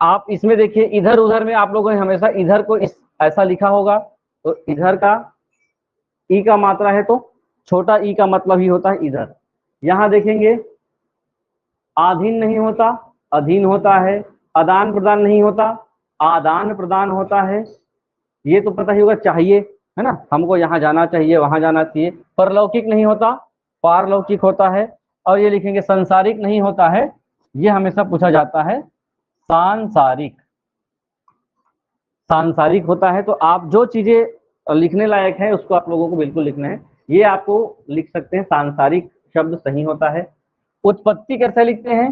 आप इसमें देखिए, इधर उधर में आप लोगों ने हमेशा इधर को इस ऐसा लिखा होगा, तो इधर का ई का मात्रा है तो छोटा ई का मतलब ही होता है इधर। यहां देखेंगे आधीन नहीं होता, अधीन होता है। आदान प्रदान नहीं होता, आदान प्रदान होता है। ये तो पता ही होगा, चाहिए, है ना, हमको यहाँ जाना चाहिए वहां जाना चाहिए। परलौकिक नहीं होता, पारलौकिक होता है। और ये लिखेंगे संसारिक नहीं होता है, ये हमेशा पूछा जाता है सांसारिक। सांसारिक होता है। तो आप जो चीजें लिखने लायक है उसको आप लोगों को बिल्कुल लिखना है। ये आपको लिख सकते हैं, सांसारिक शब्द सही होता है। उत्पत्ति कैसे लिखते हैं,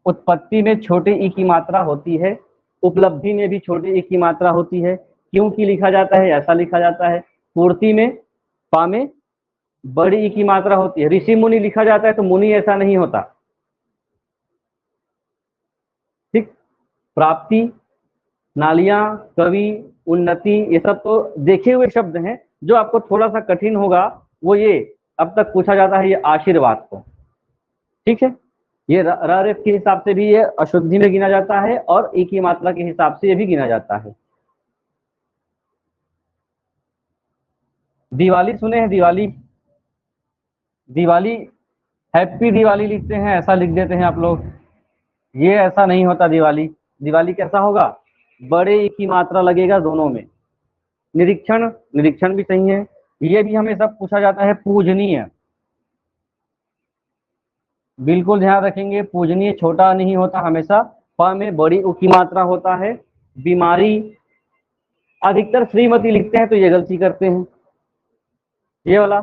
उत्पत्ति में छोटे ई की मात्रा होती है, उपलब्धि में भी छोटे ई की मात्रा होती है। क्योंकि लिखा जाता है, ऐसा लिखा जाता है। पूर्ति में पा में बड़ी ई की मात्रा होती है। ऋषि मुनि लिखा जाता है तो मुनि ऐसा नहीं होता, ठीक। प्राप्ति, नालियां, कवि, उन्नति, ये सब तो देखे हुए शब्द हैं। जो आपको थोड़ा सा कठिन होगा वो ये, अब तक पूछा जाता है ये आशीर्वाद को, ठीक है। ये रेफ के हिसाब से भी ये अशुद्धि में गिना जाता है और ई की मात्रा के हिसाब से ये भी गिना जाता है। दिवाली सुने हैं, दिवाली, दिवाली, हैप्पी दिवाली लिखते हैं, ऐसा लिख देते हैं आप लोग। ये ऐसा नहीं होता। दिवाली, दिवाली कैसा होगा, बड़े ई की मात्रा लगेगा दोनों में। निरीक्षण, निरीक्षण भी सही है। ये भी हमें सब पूछा जाता है। पूजनीय, बिल्कुल ध्यान रखेंगे, पूजनीय छोटा नहीं होता, हमेशा प में बड़ी उ की मात्रा होता है। बीमारी, अधिकतर श्रीमती लिखते हैं तो ये गलती करते हैं, ये वाला।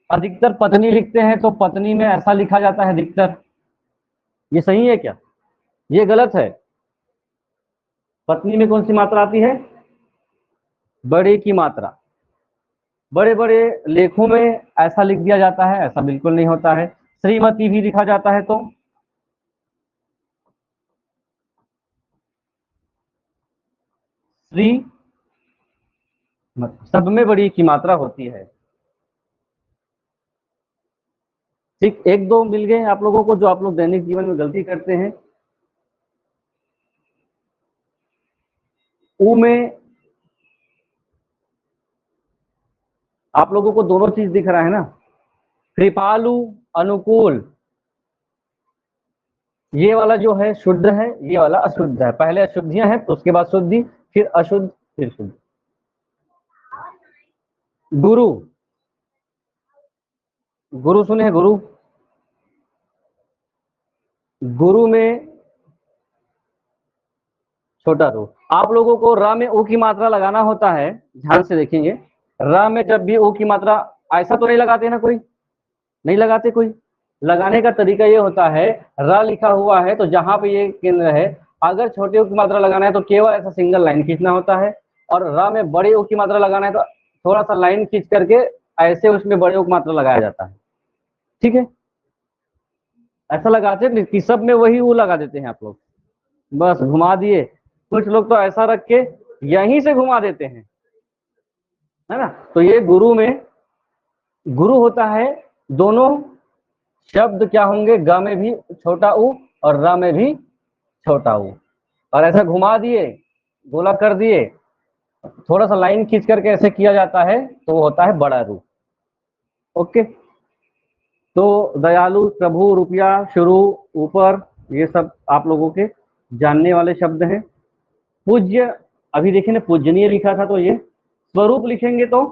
अधिकतर पत्नी लिखते हैं तो पत्नी में ऐसा लिखा जाता है अधिकतर, ये सही है क्या, ये गलत है। पत्नी में कौन सी मात्रा आती है, बड़े की मात्रा। बड़े बड़े लेखों में ऐसा लिख दिया जाता है, ऐसा बिल्कुल नहीं होता है। श्रीमती भी लिखा जाता है तो श्री, सब में बड़ी की मात्रा होती है, ठीक। एक दो मिल गए आप लोगों को जो आप लोग दैनिक जीवन में गलती करते हैं। ऊ में आप लोगों को दोनों चीज दिख रहा है ना, कृपालु, अनुकूल, ये वाला जो है शुद्ध है, ये वाला अशुद्ध है। पहले अशुद्धियां हैं तो उसके बाद शुद्धि, फिर अशुद्ध, फिर शुद्ध। गुरु, गुरु सुने हैं? गुरु, गुरु में छोटा रू। आप लोगों को र में ऊ की मात्रा लगाना होता है, ध्यान से देखेंगे। र में जब भी ऊ की मात्रा, ऐसा तो नहीं लगाते ना, कोई नहीं लगाते, कोई लगाने का तरीका ये होता है, र लिखा हुआ है तो जहां पे ये केंद्र है, अगर छोटे ऊ की मात्रा लगाना है तो केवल ऐसा सिंगल लाइन खींचना होता है, और र में बड़े ऊ की मात्रा लगाना है तो थोड़ा सा लाइन खींच करके ऐसे उसमें बड़े ऊ की मात्रा लगाया जाता है। ठीक है, ऐसा लगाते हैं कि सब में वही ऊ लगा देते हैं आप लोग, बस घुमा दिए। कुछ लोग तो ऐसा रख के यहीं से घुमा देते हैं, है ना। तो ये गुरु में, गुरु होता है, दोनों शब्द क्या होंगे, ग में भी छोटा ऊ और र में भी छोटा ऊ, और ऐसा घुमा दिए, गोला कर दिए, थोड़ा सा लाइन खींच करके ऐसे किया जाता है तो वो होता है बड़ा रू। ओके, तो दयालु, प्रभु, रुपया, शुरू, ऊपर, ये सब आप लोगों के जानने वाले शब्द हैं। पूज्य, अभी देखिए ना, पूजनीय लिखा था तो ये स्वरूप लिखेंगे तो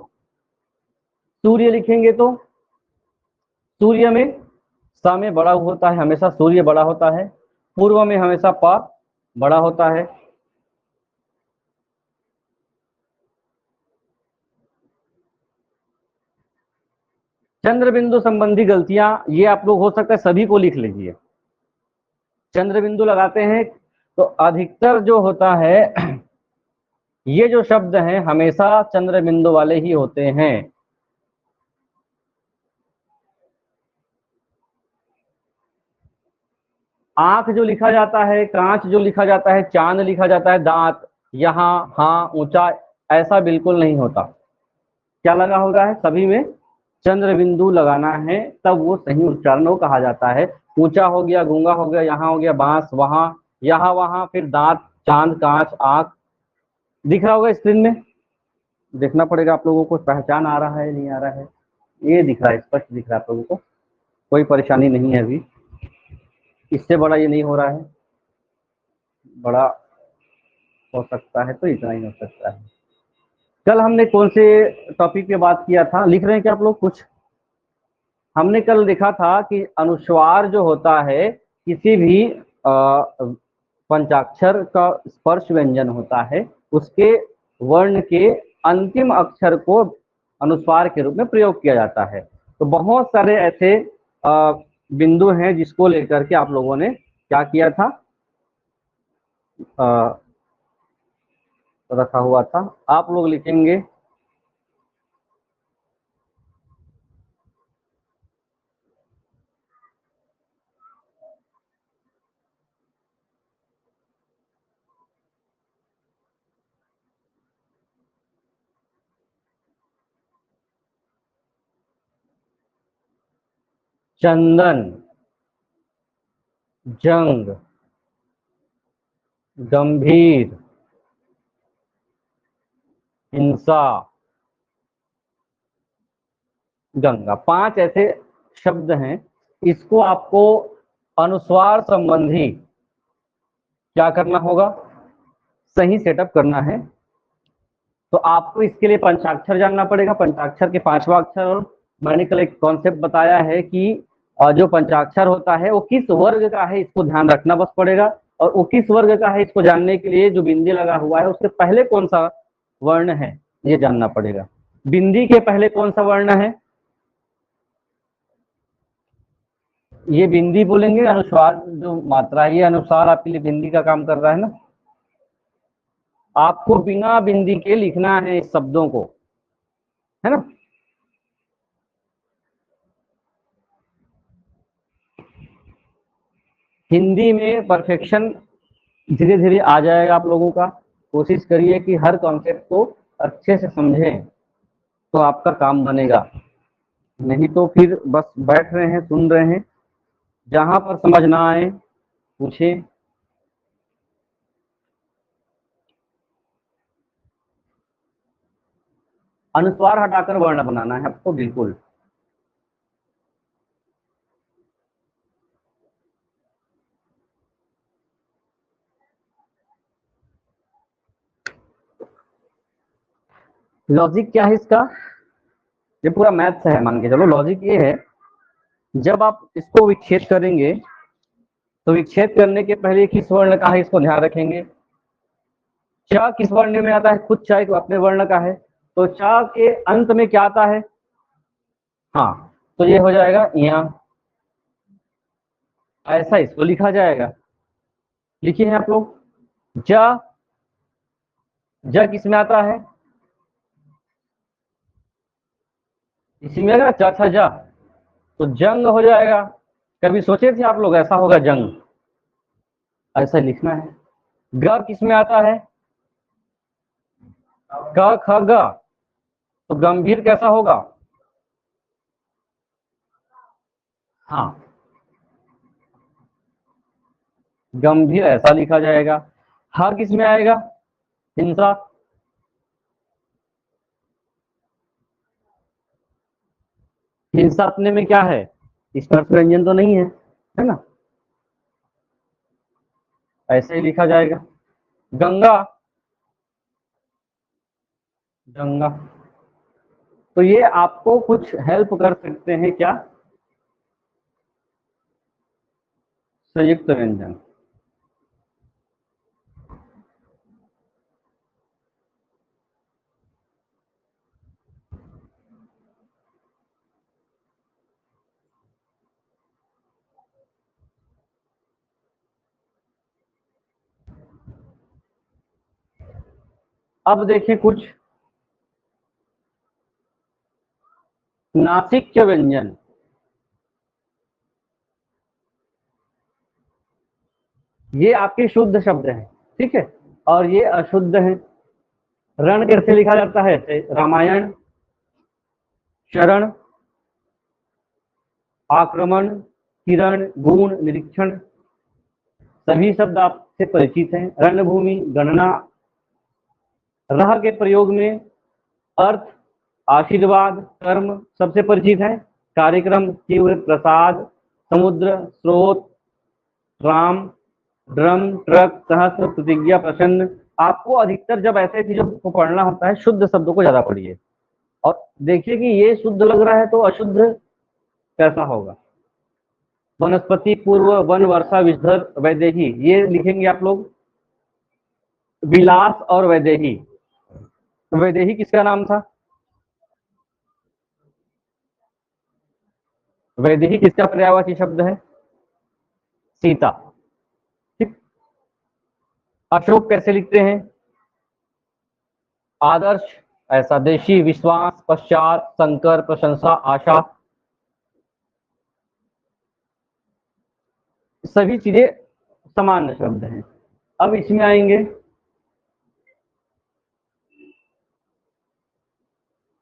सूर्य लिखेंगे तो सूर्य में सा में बड़ा होता है, हमेशा सूर्य बड़ा होता है। पूर्व में हमेशा पा बड़ा होता है। चंद्र बिंदु संबंधी गलतियां, ये आप लोग हो सकता है सभी को लिख लीजिए। चंद्र बिंदु लगाते हैं तो अधिकतर जो होता है ये जो शब्द हैं हमेशा चंद्र बिंदु वाले ही होते हैं। आंख जो लिखा जाता है, कांच जो लिखा जाता है, चांद लिखा जाता है, दांत, यहाँ, हाँ, ऊंचा, ऐसा बिल्कुल नहीं होता। क्या लगा होगा है, सभी में चंद्र बिंदु लगाना है, तब वो सही उच्चारण को कहा जाता है। ऊंचा हो गया, गूंगा हो गया, यहाँ हो गया, बांस, वहां, यहाँ, वहां, फिर दांत, चांद, कांच, आंख। दिख रहा होगा स्क्रीन में, देखना पड़ेगा आप लोगों को, पहचान आ रहा है नहीं आ रहा है। ये दिख रहा है, स्पष्ट दिख रहा है आप लोगों को, कोई परेशानी नहीं है अभी। इससे बड़ा ये नहीं हो रहा है, बड़ा हो सकता है तो इतना ही हो सकता है। कल हमने कौन से टॉपिक पे बात किया था, लिख रहे हैं क्या आप लोग कुछ? हमने कल देखा था कि अनुस्वार जो होता है, किसी भी पंचाक्षर का स्पर्श व्यंजन होता है, उसके वर्ण के अंतिम अक्षर को अनुस्वार के रूप में प्रयोग किया जाता है। तो बहुत सारे ऐसे बिंदु हैं जिसको लेकर के आप लोगों ने क्या किया था, रखा हुआ था। आप लोग लिखेंगे चंदन, जंग, गंभीर, हिंसा, गंगा। 5 ऐसे शब्द हैं, इसको आपको अनुस्वार संबंधी क्या करना होगा, सही सेटअप करना है। तो आपको इसके लिए पंचाक्षर जानना पड़ेगा, पंचाक्षर के 5वां अक्षर। और मैंने कल एक कॉन्सेप्ट बताया है कि जो पंचाक्षर होता है वो किस वर्ग का है, इसको ध्यान रखना बस पड़ेगा। और वो किस वर्ग का है इसको जानने के लिए जो बिंदी लगा हुआ है उससे पहले कौन सा वर्ण है ये जानना पड़ेगा। बिंदी के पहले कौन सा वर्ण है, ये बिंदी बोलेंगे। अनुस्वार जो मात्रा है, ये अनुस्वार आपके लिए बिंदी का काम कर रहा है ना। आपको बिना बिंदी के लिखना है इस शब्दों को, है ना। हिंदी में परफेक्शन धीरे धीरे आ जाएगा आप लोगों का। कोशिश करिए कि हर कॉन्सेप्ट को अच्छे से समझें तो आपका काम बनेगा, नहीं तो फिर बस बैठ रहे हैं, सुन रहे हैं, जहां पर समझ ना आए पूछे। अनुस्वार हटाकर वर्ण बनाना है आपको, बिल्कुल। लॉजिक क्या है इसका? ये पूरा मैथ्स है, मान के चलो। लॉजिक ये है, जब आप इसको विच्छेद करेंगे तो विच्छेद करने के पहले किस वर्ण का है इसको ध्यान रखेंगे। च किस वर्ण में आता है? खुद च एक अपने वर्ण का है, तो च के अंत में क्या आता है? हाँ, तो ये हो जाएगा यहाँ, ऐसा इसको लिखा जाएगा। लिखिए हैं आप लोग, ज ज किस में आता है? इसी में अगर च छ ज, तो जंग हो जाएगा। कभी सोचे थे आप लोग ऐसा होगा जंग? ऐसा लिखना है। ग किस में आता है? क ख ग, तो गंभीर कैसा होगा? हाँ, गंभीर ऐसा लिखा जाएगा। ह किस में आएगा? हिंसा। हिंसा अपने में क्या है? स्पर्श व्यंजन तो नहीं है ना? ऐसे ही लिखा जाएगा। गंगा, गंगा। तो ये आपको कुछ हेल्प कर सकते हैं क्या? संयुक्त व्यंजन। अब देखिए कुछ नासिक्य व्यंजन। ये आपके शुद्ध शब्द हैं, ठीक है, और ये अशुद्ध हैं। रण कैसे लिखा जाता है? रामायण, शरण, आक्रमण, किरण, गुण, निरीक्षण, सभी शब्द आपसे परिचित हैं। रणभूमि, गणना। रह के प्रयोग में अर्थ, आशीर्वाद, कर्म सबसे परिचित है। कार्यक्रम, तीव्र, प्रसाद, समुद्र, स्रोत, राम, ड्रम, ट्रक, सहस्र, प्रतिज्ञा, प्रसन्न। आपको अधिकतर जब ऐसे चीजों को पढ़ना होता है, शुद्ध शब्दों को ज्यादा पढ़िए और देखिए कि ये शुद्ध लग रहा है तो अशुद्ध कैसा होगा। वनस्पति, पूर्व, वन, वर्षा, विषधर, वैदेही, ये लिखेंगे आप लोग। विलास और वैदेही। वैदेही किसका नाम था? वैदेही किसका पर्यायवाची शब्द है? सीता। ठीक। अशोक कैसे लिखते हैं? आदर्श, ऐसा, देशी, विश्वास, पश्चात, संकर, प्रशंसा, आशा, सभी चीजें समान शब्द हैं। अब इसमें आएंगे,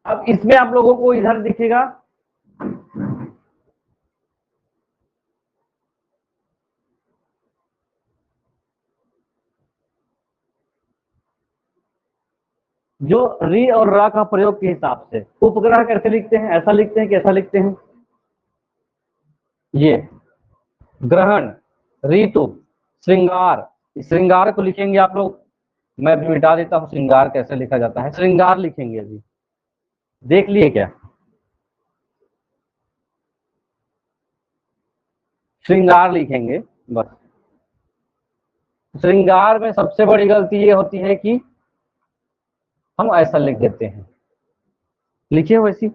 अब इसमें आप लोगों को इधर दिखेगा जो री और रा का प्रयोग के हिसाब से उपग्रह कैसे लिखते हैं? ऐसा लिखते हैं, कैसा लिखते हैं? ये ग्रहण, ऋतु, श्रृंगार। श्रृंगार को लिखेंगे आप लोग, मैं भी मिटा देता हूं। श्रृंगार कैसे लिखा जाता है? श्रृंगार लिखेंगे। अभी देख लिए क्या? श्रृंगार लिखेंगे बस। श्रृंगार में सबसे बड़ी गलती ये होती है कि हम ऐसा लिख देते हैं। लिखिए वैसी,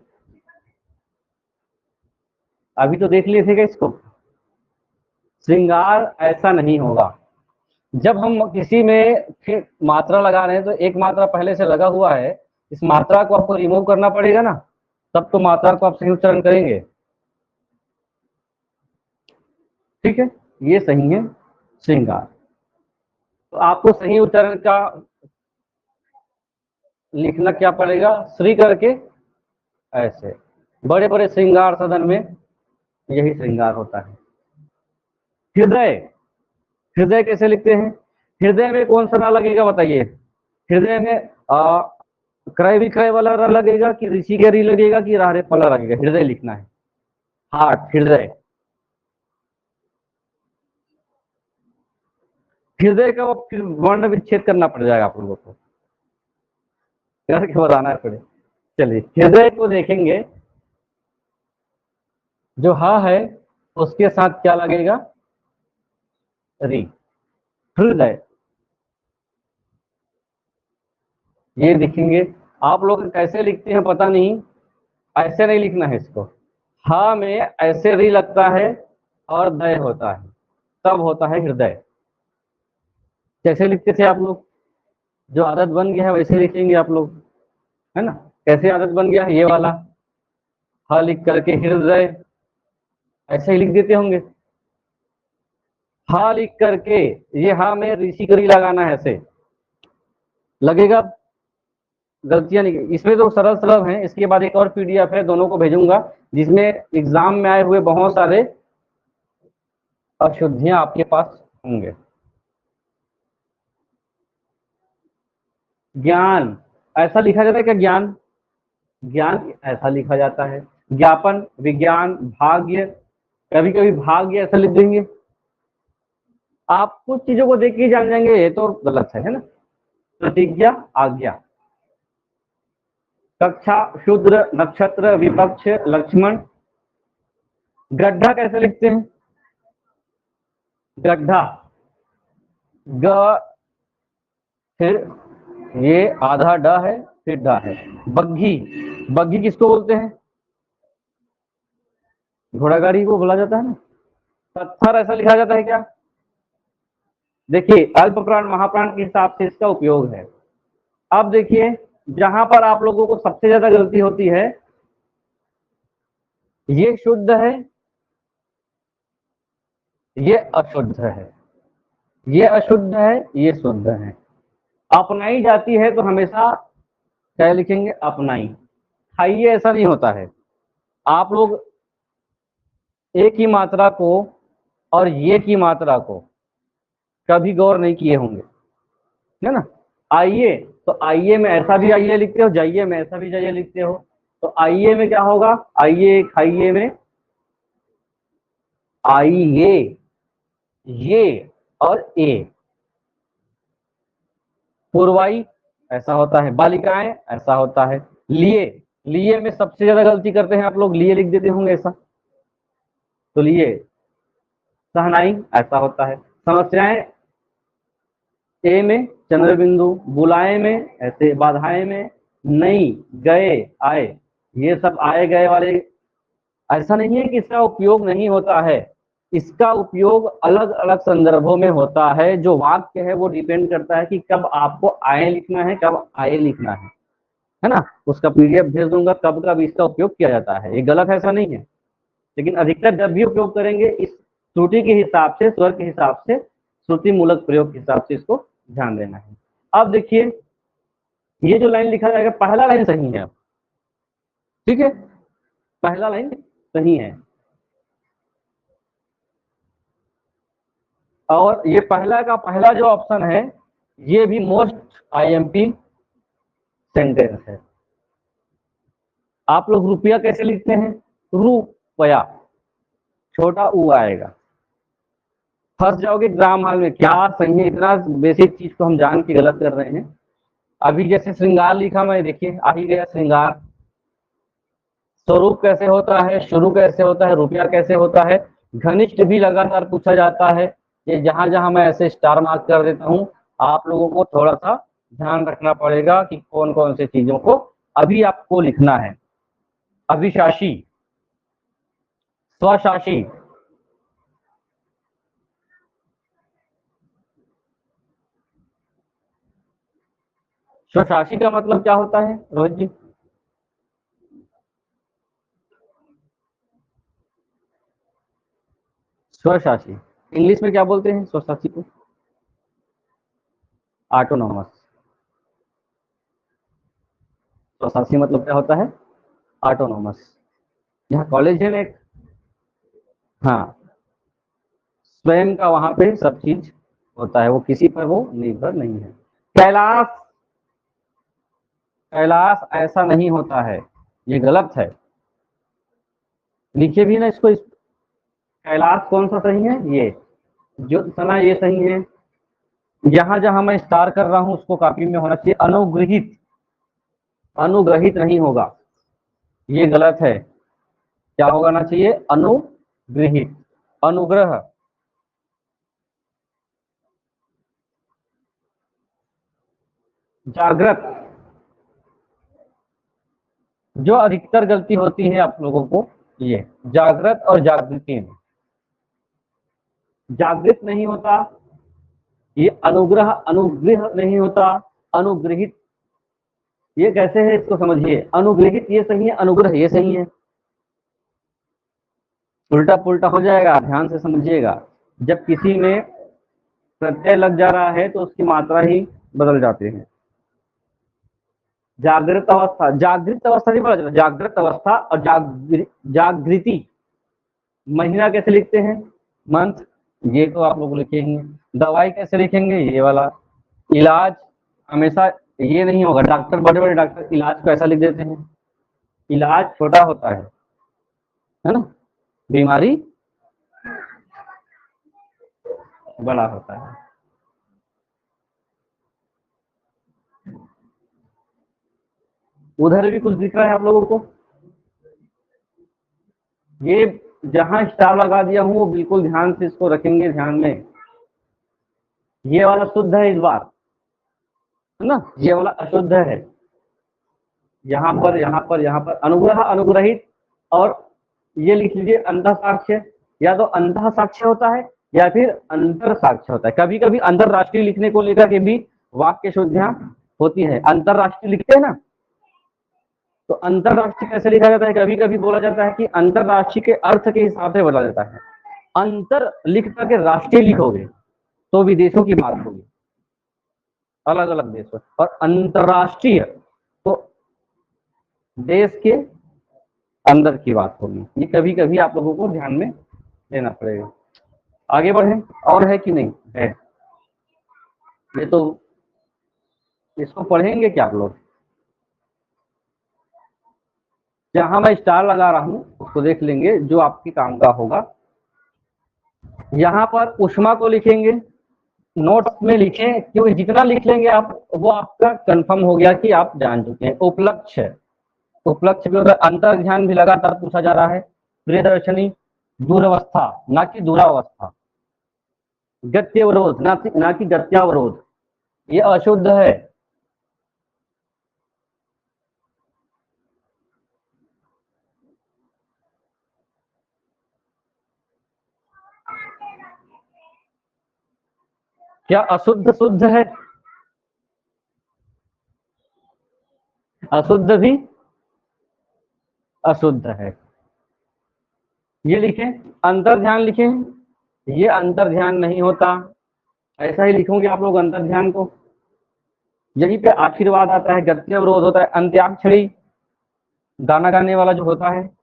अभी तो देख लिए थे क्या इसको? श्रृंगार ऐसा नहीं होगा। जब हम किसी में फिर मात्रा लगा रहे हैं तो एक मात्रा पहले से लगा हुआ है, इस मात्रा को आपको रिमूव करना पड़ेगा ना, तब तो मात्रा को आप सही उच्चारण करेंगे। ठीक है, ये सही है श्रृंगार। तो आपको सही उच्चारण का लिखना क्या पड़ेगा? श्री करके ऐसे। बड़े बड़े श्रृंगार सदन में यही श्रृंगार होता है। हृदय, हृदय कैसे लिखते हैं? हृदय में कौन सा ना लगेगा बताइए? हृदय में क्रय विक्रय वाला र लगेगा कि ऋषि के री लगेगा कि राह वाला लगेगा? हृदय लिखना है, हार्ट, हृदय। हृदय का फिर वर्ण विच्छेद करना पड़ जाएगा आप लोगों को, करके बताना पड़े। चलिए हृदय को देखेंगे, जो हा है उसके साथ क्या लगेगा? री, हृदय। ये लिखेंगे। आप लोग कैसे लिखते हैं पता नहीं, ऐसे नहीं लिखना है इसको। हा में ऐसे री लगता है और दय होता है, तब होता है हृदय। कैसे लिखते थे आप लोग? जो आदत बन गया है वैसे लिखेंगे आप लोग, है ना? कैसे आदत बन गया है? ये वाला हा लिख करके हृदय ऐसे ही लिख देते होंगे। हा लिख करके ये हा में ऋषि करी लगाना है, ऐसे लगेगा। गलतियां नहीं, इसमें तो सरल सरल हैं। इसके बाद एक और पीडीएफ है, दोनों को भेजूंगा, जिसमें एग्जाम में आए हुए बहुत सारे अशुद्धियां आपके पास होंगे। ज्ञान ऐसा लिखा जाता है क्या? ज्ञान, ज्ञान ऐसा लिखा जाता है। ज्ञापन, विज्ञान, भाग्य, कभी कभी भाग्य ऐसा लिख देंगे। आप कुछ चीजों को देख के जान जाएंगे ये तो गलत है ना? प्रतिज्ञा, आज्ञा, कक्षा, शूद्र, नक्षत्र, विपक्ष, लक्ष्मण। गड्ढा कैसे लिखते हैं? गड्ढा, ग, फिर ये आधा ड है, फिर ड है। बग्घी, बग्घी किसको बोलते हैं? घोड़ा गाड़ी को बोला जाता है ना। पत्थर ऐसा लिखा जाता है क्या? देखिए अल्प प्राण महाप्राण के हिसाब से इसका उपयोग है। अब देखिए जहां पर आप लोगों को सबसे ज्यादा गलती होती है, ये शुद्ध है, ये अशुद्ध है, ये अशुद्ध है, ये शुद्ध है। अपनाई जाती है तो हमेशा क्या लिखेंगे? अपनाई। खाइए ऐसा नहीं होता है। आप लोग ए की मात्रा को और ये की मात्रा को कभी गौर नहीं किए होंगे, है ना? आइए, तो आइए में ऐसा भी आइए लिखते हो, जाइए में ऐसा भी जाइए लिखते हो। तो आइए में क्या होगा? आइए, खाइए में आइए, ये और ए। पूर्वाई ऐसा होता है, बालिकाएं ऐसा होता है। लिए, लिए में सबसे ज्यादा गलती करते हैं आप लोग, लिए लिख देते होंगे ऐसा। तो लिए, सहनाई ऐसा होता है। समस्याएं ए में चंद्र बिंदु, बुलाए में ऐसे, बाधाएं में नहीं, गए, आए, ये सब आए गए वाले। ऐसा नहीं है कि इसका उपयोग नहीं होता है, इसका उपयोग अलग अलग संदर्भों में होता है। जो वाक्य है वो डिपेंड करता है कि कब आपको आए लिखना है, कब आए लिखना है ना? उसका पीडीएफ भेज दूंगा कब कब इसका उपयोग किया जाता है। ये गलत ऐसा नहीं है, लेकिन अधिकतर जब भी उपयोग करेंगे इस त्रुटि के हिसाब से, स्वर के हिसाब से, श्रुति मूलक प्रयोग के हिसाब से इसको ध्यान देना है। अब देखिए ये जो लाइन लिखा जाएगा, पहला लाइन सही है, ठीक है, पहला लाइन सही है। और ये पहला का पहला जो ऑप्शन है ये भी मोस्ट आईएमपी सेंटेंस है। आप लोग रुपया कैसे लिखते हैं? रुपया, छोटा ऊ आएगा। फंस जाओगे ग्राम हाल में, क्या सही है? इतना बेसिक चीज को हम जान के गलत कर रहे हैं। अभी जैसे श्रृंगार लिखा, मैं देखिए आ ही गया श्रृंगार। स्वरूप कैसे होता है? शुरू कैसे होता है? रुपया कैसे होता है? घनिष्ठ भी लगातार पूछा जाता है। ये जहां जहां मैं ऐसे स्टार मार्क कर देता हूं, आप लोगों को थोड़ा सा ध्यान रखना पड़ेगा कि कौन कौन से चीजों को अभी आपको लिखना है। अभिशाषी, स्वशासी, स्वशासी का मतलब क्या होता है रोहित जी? स्वशासी इंग्लिश में क्या बोलते हैं स्वशासी को? ऑटोनॉमस। स्वशासी मतलब क्या होता है? ऑटोनॉमस। यहाँ कॉलेज है एक, हाँ, स्वयं का वहां पे सब चीज होता है, वो किसी पर वो निर्भर नहीं है। कैलाश, कैलाश ऐसा नहीं होता है, ये गलत है। लिखे भी ना इसको, कैलाश कौन सा सही है, ये जो सना ये सही है। जहां जहां मैं स्टार कर रहा हूं उसको कॉपी में होना चाहिए अनुग्रहित, अनुग्रहित नहीं होगा, ये गलत है। क्या होना चाहिए, अनुग्रहित, अनुग्रह। जागृत, जो अधिकतर गलती होती है आप लोगों को, ये जागृत और जागृति में, जागृत नहीं होता, ये अनुग्रह अनुग्रह नहीं होता, अनुग्रहित, ये कैसे है इसको समझिए। अनुग्रहित ये सही है, अनुग्रह ये सही है, उल्टा पुल्टा हो जाएगा, ध्यान से समझिएगा। जब किसी में प्रत्यय लग जा रहा है तो उसकी मात्रा ही बदल जाती है। जागृत अवस्था, जागृत अवस्था नहीं बोला जाता, जागृत अवस्था और जागृति। महीना कैसे लिखते हैं, मंथ, ये तो आप लोग लिखेंगे। दवाई कैसे लिखेंगे, ये वाला। इलाज हमेशा ये नहीं होगा, डॉक्टर, बड़े बड़े डॉक्टर इलाज को ऐसा लिख देते हैं, इलाज छोटा होता है ना, बीमारी बड़ा होता है। उधर भी कुछ दिख रहा है आप लोगों को, ये जहां स्टार लगा दिया हूं वो बिल्कुल ध्यान से इसको रखेंगे ध्यान में। ये वाला शुद्ध है इस बार, है ना, ये वाला अशुद्ध है। यहाँ पर यहाँ पर यहाँ पर अनुग्रह अनुग्रहित, और ये लिख लीजिए अंतः साक्ष्य, या तो अंतः साक्ष्य होता है या फिर अंतर साक्ष्य होता है। कभी कभी अंतरराष्ट्रीय लिखने को लेकर के भी वाक्य शुद्धियां होती है। अंतरराष्ट्रीय लिखते हैं ना, तो अंतरराष्ट्रीय कैसे लिखा जाता है, कभी कभी बोला जाता है कि अंतरराष्ट्रीय के अर्थ के हिसाब से बोला जाता है। अंतर लिख करके राष्ट्रीय लिखोगे तो विदेशों की बात होगी, अलग अलग देशों, और अंतरराष्ट्रीय तो देश के अंदर की बात होगी। ये कभी कभी आप लोगों को ध्यान में देना पड़ेगा। आगे बढ़े, और है कि नहीं है, ये तो इसको पढ़ेंगे क्या आप लोग। जहां मैं स्टार लगा रहा हूं उसको देख लेंगे, जो आपके काम का होगा। यहाँ पर उष्मा को लिखेंगे, नोट्स में लिखें, क्योंकि जितना लिख लेंगे आप वो आपका कंफर्म हो गया कि आप जान चुके हैं। उपलक्ष्य, उपलक्ष्य भी होता है, अंतर ध्यान भी लगातार पूछा जा रहा है। प्रियदर्शनी, दूरावस्था ना कि दूरावस्था। गत्यवरोध ना कि गत्यावरोध, ये अशुद्ध है। क्या अशुद्ध शुद्ध है, अशुद्ध भी अशुद्ध है। ये लिखें, अंतर ध्यान लिखें, ये अंतर ध्यान नहीं होता, ऐसा ही लिखोगे आप लोग अंतर ध्यान को। यहीं पे आशीर्वाद आता है, गत्यवरोध होता है, अंत्याक्षरी गाना गाने वाला जो होता है,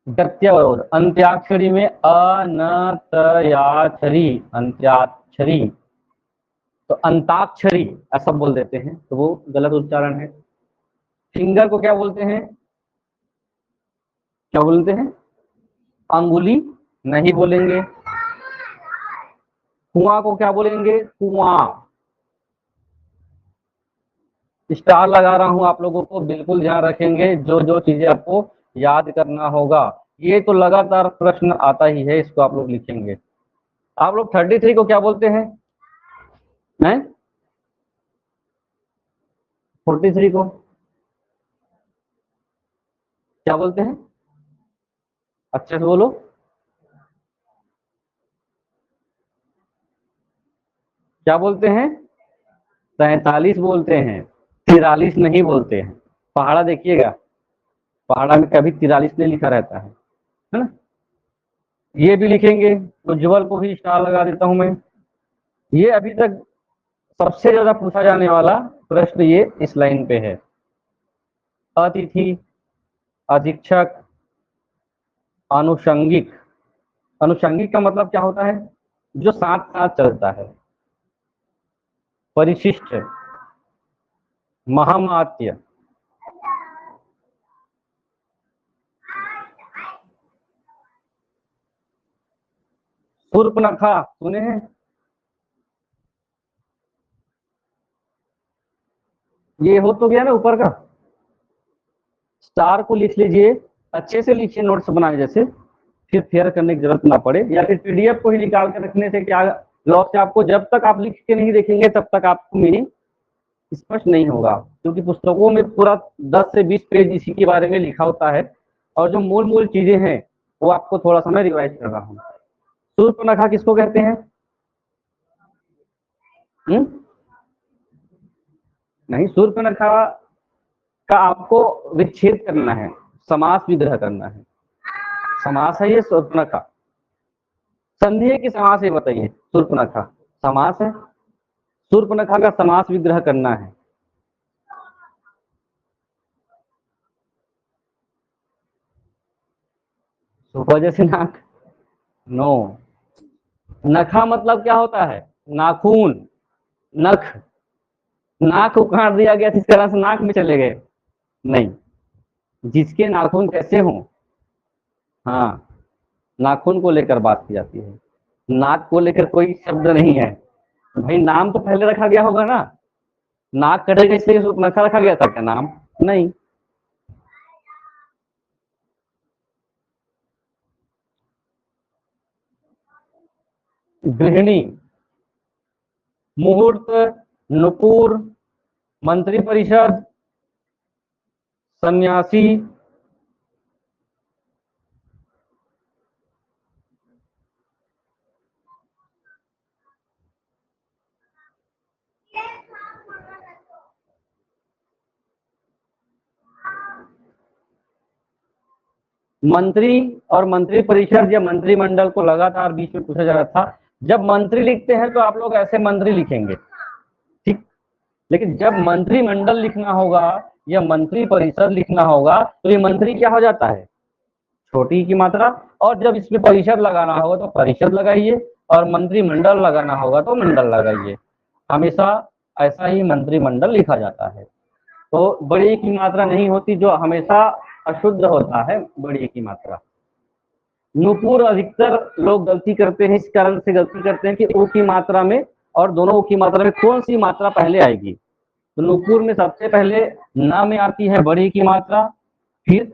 गत्यवरोध। अंत्याक्षरी में अनतयाक्षरी, अंत्याक्षरी तो अंताक्षरी ऐसा बोल देते हैं, तो वो गलत उच्चारण है। फिंगर को क्या बोलते हैं, क्या बोलते हैं, अंगुली नहीं बोलेंगे। कुआं को क्या बोलेंगे, कुआं। स्टार लगा रहा हूं, आप लोगों को बिल्कुल ध्यान रखेंगे, जो जो चीजें आपको याद करना होगा। ये तो लगातार प्रश्न आता ही है, इसको आप लोग लिखेंगे। आप लोग 33 को क्या बोलते हैं, 43 को क्या बोलते हैं, अच्छे से बोलो। क्या बोलते हैं, 43 बोलते हैं, 43 नहीं बोलते हैं। पहाड़ा देखिएगा, पहाड़ा में कभी 43 नहीं लिखा रहता है ना। ये भी लिखेंगे, उज्जवल को भी स्टार लगा देता हूं मैं। ये अभी तक सबसे ज्यादा पूछा जाने वाला प्रश्न ये इस लाइन पे है। अतिथि, अधीक्षक, अनुषंगिक। अनुषंगिक का मतलब क्या होता है, जो साथ साथ चलता है। परिशिष्ट, महामात्य, शूर्पणखा सुने हैं? ये हो तो गया ना ऊपर का, स्टार को लिख लीजिए, अच्छे से लिखिए नोट्स बनाए जैसे, फिर फेयर करने की जरूरत ना पड़े, या फिर पीडीएफ को ही निकाल के रखने से क्या लॉस है आपको, जब तक आप लिख के नहीं देखेंगे तब तक आपको मीनिंग स्पष्ट नहीं होगा, क्योंकि पुस्तकों में पूरा 10 से 20 पेज इसी के बारे में लिखा होता है, और जो मूल मूल चीजें हैं वो आपको थोड़ा सा मैं रिवाइज कर रहा हूँ। शूर्पणखा किसको कहते हैं? नहीं, शूर्पणखा का आपको विच्छेद करना है, समास विग्रह करना है। समास है ये शूर्पणखा, संधि है कि समास है बताइए? शूर्पणखा समास है, शूर्पणखा का समास विग्रह करना है। वजह से नाक, नो, नखा मतलब क्या होता है? नाखून, नख, नाक को काट दिया गया इस तरह से नाक में चले गए, नहीं, जिसके नाखून कैसे हों, हाँ, नाखून को लेकर बात की जाती है, नाक को लेकर कोई शब्द नहीं है। भाई नाम तो पहले रखा गया होगा ना, नाक कटेगा इसलिए नखा रखा गया था क्या नाम? नहीं। गृहिणी, मुहूर्त, नुपुर, मंत्रिपरिषद, सन्यासी, मंत्री और मंत्रिपरिषद या मंत्रिमंडल को लगातार बीच में पूछा जा रहा था। जब मंत्री लिखते हैं तो आप लोग ऐसे मंत्री लिखेंगे, ठीक, लेकिन जब मंत्रिमंडल लिखना होगा या मंत्री परिषद लिखना होगा तो ये मंत्री क्या हो जाता है? छोटी की मात्रा, और जब इसमें परिषद लगाना होगा तो परिषद लगाइए, और मंत्रिमंडल लगाना होगा तो मंडल लगाइए। हमेशा ऐसा ही मंत्रिमंडल लिखा जाता है। तो बड़ी की मात्रा नहीं होती, जो हमेशा अशुद्ध होता है बड़ी की मात्रा। नुपुर अधिकतर लोग गलती करते हैं, इस कारण से गलती करते हैं कि ऊ की मात्रा में और दोनों ऊ की मात्रा में कौन सी मात्रा पहले आएगी। तो नुपुर में सबसे पहले ना में आती है बड़ी की मात्रा, फिर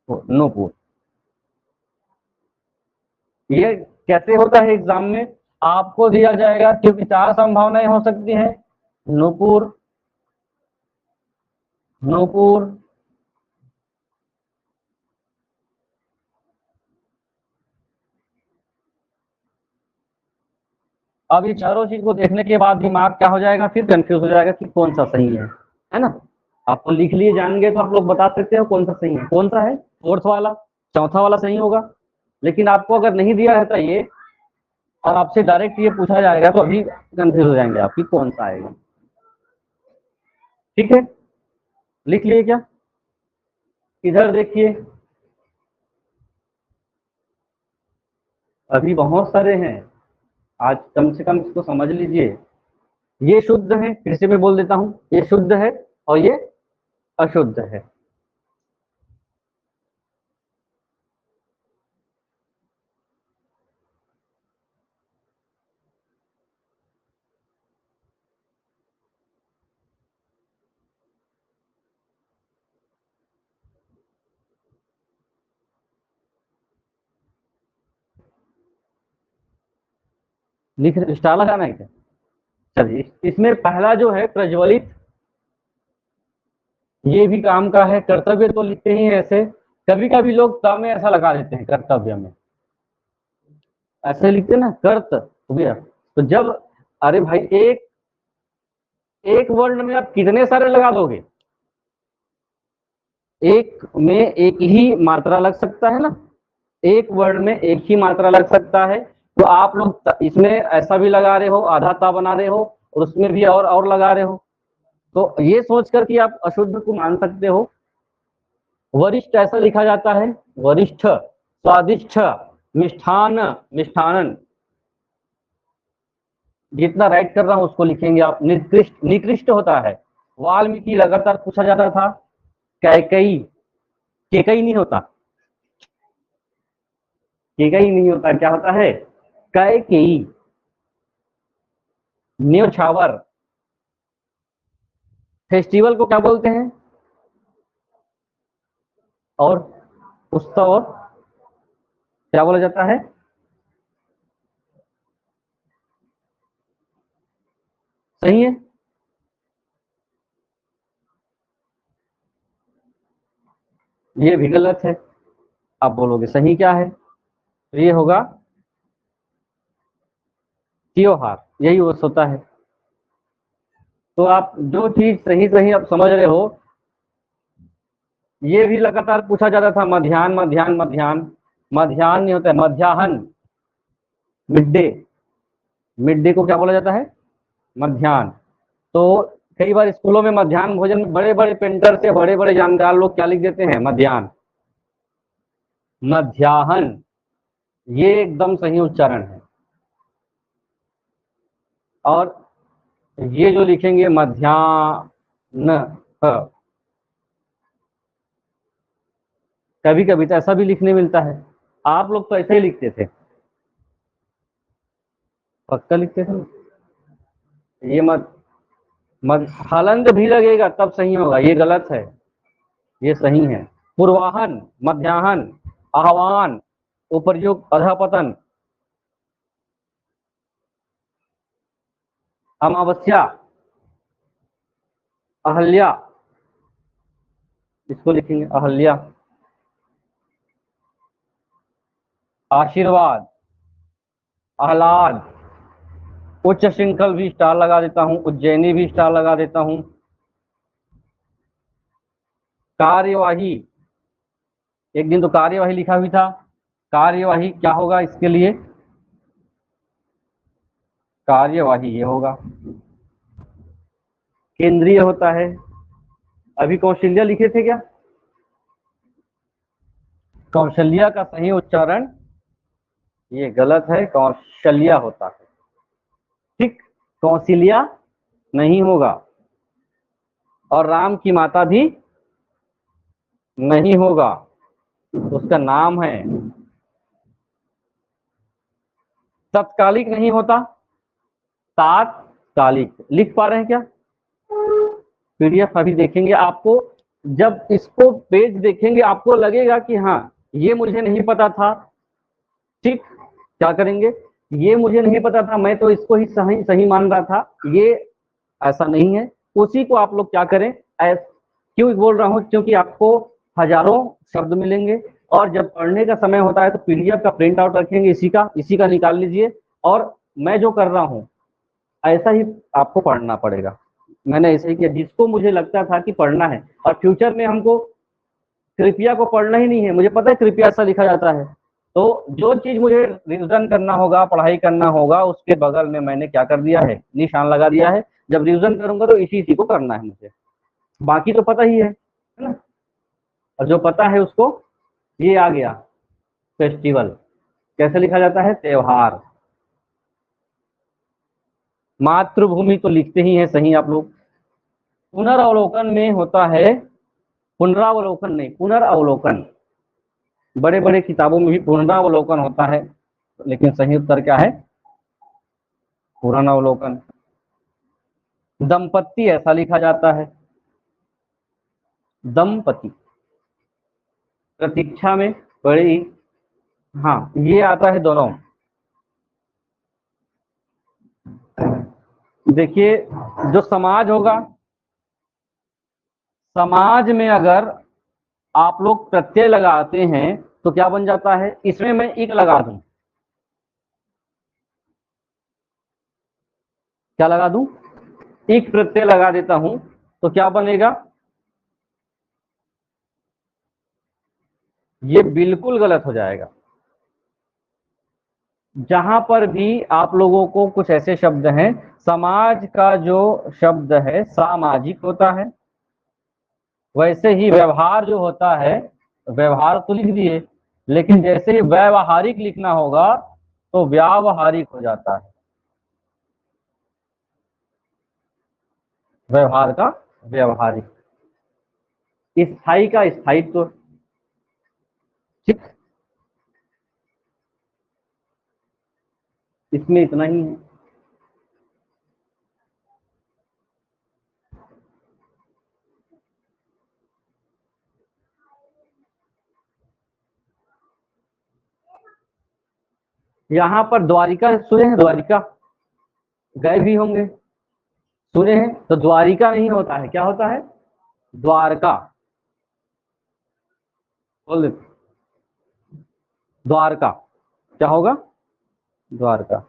नुपुर। ये कैसे होता है एग्जाम में? आपको दिया जाएगा, क्योंकि 4 संभावनाएं हो सकती हैं, नुपुर, नुपुर, अब ये चारों चीज को देखने के बाद दिमाग क्या हो जाएगा, फिर कंफ्यूज हो जाएगा कि कौन सा सही है ना? आपको लिख लिए जानेंगे तो आप लोग बता सकते हो कौन सा सही है, कौन सा है फोर्थ वाला, चौथा वाला सही होगा। लेकिन आपको अगर नहीं दिया रहता ये, और आपसे डायरेक्ट ये पूछा जाएगा, तो अभी कंफ्यूज हो जाएंगे आप कि कौन सा आएगा। ठीक है, लिख लिए क्या? इधर देखिए, अभी बहुत सारे हैं, आज कम से कम इसको समझ लीजिए। ये शुद्ध है, फिर से मैं बोल देता हूं, ये शुद्ध है और ये अशुद्ध है। लिख स्टार लगाना है क्या? चलिए, इसमें पहला जो है प्रज्वलित, ये भी काम का है। कर्तव्य तो लिखते ही ऐसे, कभी कभी लोग क में ऐसा लगा देते हैं, कर्तव्य में ऐसे लिखते ना, कर्तव्य। तो जब, अरे भाई, एक एक वर्ड में आप कितने सारे लगा दोगे? एक में एक ही मात्रा लग सकता है ना, एक वर्ड में एक ही मात्रा लग सकता है। तो आप लोग इसमें ऐसा भी लगा रहे हो, आधा ता बना रहे हो, और उसमें भी और लगा रहे हो, तो ये सोचकर कि आप अशुद्ध को मान सकते हो। वरिष्ठ ऐसा लिखा जाता है, वरिष्ठ, स्वादिष्ठ, मिष्ठान, मिष्ठानन, जितना राइट कर रहा हूं उसको लिखेंगे आप। निकृष्ट, निकृष्ट होता है, वाल्मीकि लगातार पूछा जाता था। कैकई, केकई नहीं होता, केकई नहीं होता, क्या होता है? कैकेयी। न्योछावर। फेस्टिवल को क्या बोलते हैं? और उत्सव, और क्या बोला जाता है? सही है। ये भी गलत है। आप बोलोगे सही क्या है? तो ये होगा त्योहार, यही वो होता है। तो आप जो चीज सही सही आप समझ रहे हो, ये भी लगातार पूछा जाता था, मध्याह्न मध्याह्न मध्याह्न। मध्याह्न नहीं होता है, मध्याह्न। Mid day. मिड डे को क्या बोला जाता है? मध्याह्न। तो कई बार स्कूलों में मध्याह्न भोजन में बड़े बड़े पेंटर से बड़े बड़े जानकार लोग क्या लिख देते हैं? मध्याह्न। मध्याह्न, ये एकदम सही उच्चारण है। और ये जो लिखेंगे मध्याह्न, कभी कभी तो ऐसा भी लिखने मिलता है। आप लोग तो ऐसे ही लिखते थे, पक्का लिखते थे। ये मत मत हलंत भी लगेगा तब सही होगा, ये गलत है, ये सही है। पूर्वाहन, मध्याह्न, आह्वान, उपर्युक्त, अधपतन, अमावस्या, अहल्या, इसको लिखेंगे अहल्या। आशीर्वाद, आह्लाद, उच्च श्रृंखल भी स्टार लगा देता हूं, उज्जैनी भी स्टार लगा देता हूं। कार्यवाही, एक दिन तो कार्यवाही लिखा भी था। कार्यवाही क्या होगा इसके लिए? कार्यवाही ये होगा। केंद्रीय होता है। अभी कौशल्या लिखे थे क्या? कौशल्या का सही उच्चारण ये गलत है, कौशल्या होता है। ठीक, कौशल्या नहीं होगा। और राम की माता भी नहीं होगा, उसका नाम है। तत्कालिक नहीं होता, तात्कालिक। लिख पा रहे हैं क्या? पीडीएफ अभी देखेंगे आपको, जब इसको पेज देखेंगे आपको लगेगा कि हाँ ये मुझे नहीं पता था। ठीक, क्या करेंगे? ये मुझे नहीं पता था, मैं तो इसको ही सही सही मान रहा था, ये ऐसा नहीं है। उसी को आप लोग क्या करें, क्यों बोल रहा हूं? क्योंकि आपको हजारों शब्द मिलेंगे, और जब पढ़ने का समय होता है तो पीडीएफ का प्रिंट आउट रखेंगे, इसी का निकाल लीजिए। और मैं जो कर रहा हूं ऐसा ही आपको पढ़ना पड़ेगा। मैंने ऐसे ही किया, जिसको मुझे लगता था कि पढ़ना है, और फ्यूचर में हमको कृपया को पढ़ना ही नहीं है, मुझे पता है कृपया ऐसा लिखा जाता है। तो जो चीज मुझे रिविजन करना होगा, पढ़ाई करना होगा, उसके बगल में मैंने क्या कर दिया है? निशान लगा दिया है। जब रिविजन करूंगा तो इसी को करना है मुझे, बाकी तो पता ही है ना। और जो पता है उसको, ये आ गया फेस्टिवल, कैसे लिखा जाता है? त्योहार। मातृभूमि तो लिखते ही है सही आप लोग। पुनरावलोकन में होता है, पुनरावलोकन नहीं, पुनरावलोकन। बड़े बड़े किताबों में भी पुनरावलोकन होता है, लेकिन सही उत्तर क्या है? पुनरावलोकन। दंपत्ति ऐसा लिखा जाता है, दंपति। प्रतीक्षा में बड़ी, हाँ ये आता है दोनों। देखिए, जो समाज होगा, समाज में अगर आप लोग प्रत्यय लगाते हैं तो क्या बन जाता है? इसमें मैं इक लगा दूं, क्या लगा दूं? इक प्रत्यय लगा देता हूं, तो क्या बनेगा? ये बिल्कुल गलत हो जाएगा। जहां पर भी आप लोगों को कुछ ऐसे शब्द हैं, समाज का जो शब्द है सामाजिक होता है, वैसे ही व्यवहार जो होता है, व्यवहार तो लिख दिए, लेकिन जैसे ही व्यवहारिक लिखना होगा तो व्यावहारिक हो जाता है। व्यवहार का व्यवहारिक, स्थायी का स्थायित्व, ठीक, इसमें इतना ही है। यहाँ पर द्वारिका सुने हैं, द्वारिका गए भी होंगे, सुने हैं, तो द्वारिका नहीं होता है, क्या होता है, द्वारका, बोल देते द्वारका, क्या होगा, द्वारका।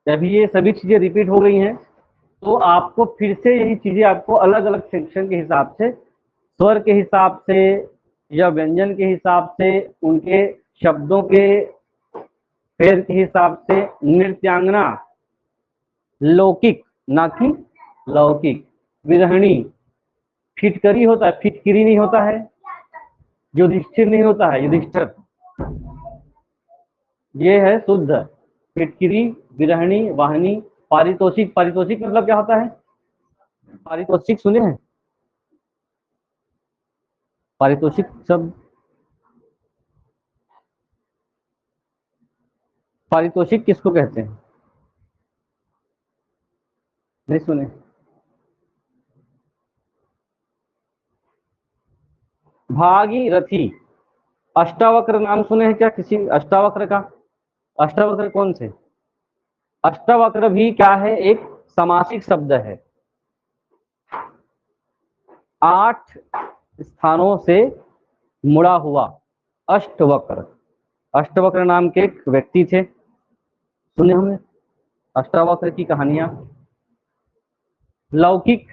जब ये सभी चीजें रिपीट हो गई हैं तो आपको फिर से यही चीजें आपको अलग अलग सेक्शन के हिसाब से, स्वर के हिसाब से या व्यंजन के हिसाब से, उनके शब्दों के फेर के हिसाब से, नृत्यांगना, लौकिक ना कि लौकिक, विरहणी, फिटकरी होता है, फिटकिरी नहीं होता है, युधिष्ठिर नहीं होता है, युधिष्ठिर, ये है शुद्ध, फिटकिरी, विरहणी, वाहनी, पारितोषिक, पारितोषिक मतलब क्या होता है, पारितोषिक सुने हैं, पारितोषिक शब्द, पारितोषिक किसको कहते हैं, नहीं सुने, भागीरथी, अष्टावक्र नाम सुने हैं क्या किसी अष्टावक्र का, अष्टावक्र कौन से, अष्टावक्र भी क्या है, एक समासिक शब्द है, 8 स्थानों से मुड़ा हुआ, अष्टवक्र, अष्टवक्र नाम के एक व्यक्ति थे, सुने होंगे अष्टावक्र की कहानियां। लौकिक,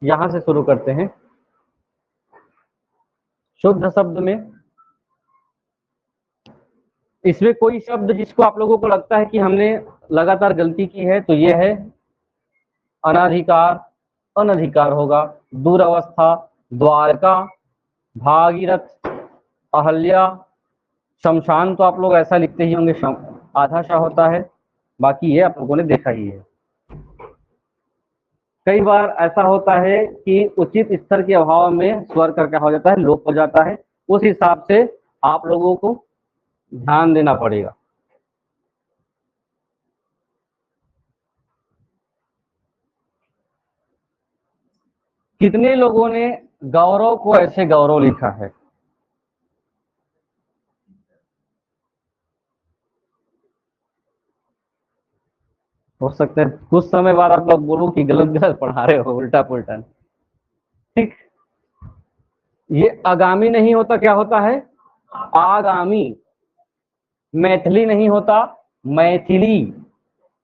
यहां से शुरू करते हैं, शुद्ध शब्द में, इसमें कोई शब्द जिसको आप लोगों को लगता है कि हमने लगातार गलती की है तो यह है अनाधिकार, अनधिकार होगा, दुरावस्था, द्वारका, भागीरथ, अहल्या, शमशान तो आप लोग ऐसा लिखते ही होंगे, आधा शाह होता है, बाकी ये आप लोगों ने देखा ही है। कई बार ऐसा होता है कि उचित स्तर के अभाव में स्वर का क्या हो जाता है, लोप हो जाता है, उस हिसाब से आप लोगों को ध्यान देना पड़ेगा। कितने लोगों ने गौरव को ऐसे गौरव लिखा है, हो सकता है कुछ समय बाद आप लोग बोलो कि गलत गलत पढ़ा रहे हो, उल्टा पुल्टा, ठीक, ये आगामी नहीं होता, क्या होता है, आगामी, मैथिली नहीं होता, मैथिली,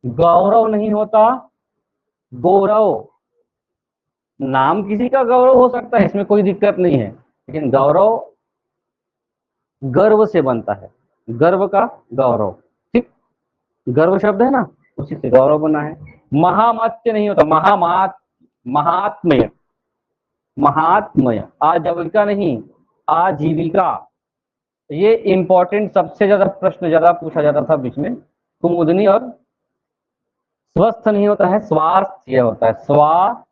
गौरव नहीं होता, गौरव, नाम किसी का गौरव हो सकता है, इसमें कोई दिक्कत नहीं है, लेकिन गौरव गर्व से बनता है, गर्व का गौरव, ठीक, गर्व शब्द है ना, उसी से गौरव बना है। महामात्य नहीं होता, महात्म्य, महात्म्य, आजीविका नहीं, आजीविका, ये इंपॉर्टेंट, सबसे ज्यादा प्रश्न ज्यादा पूछा जाता था बीच में, कुमुदनी, और स्वस्थ नहीं होता है, स्वास्थ्य होता है, स्वास्थ्य,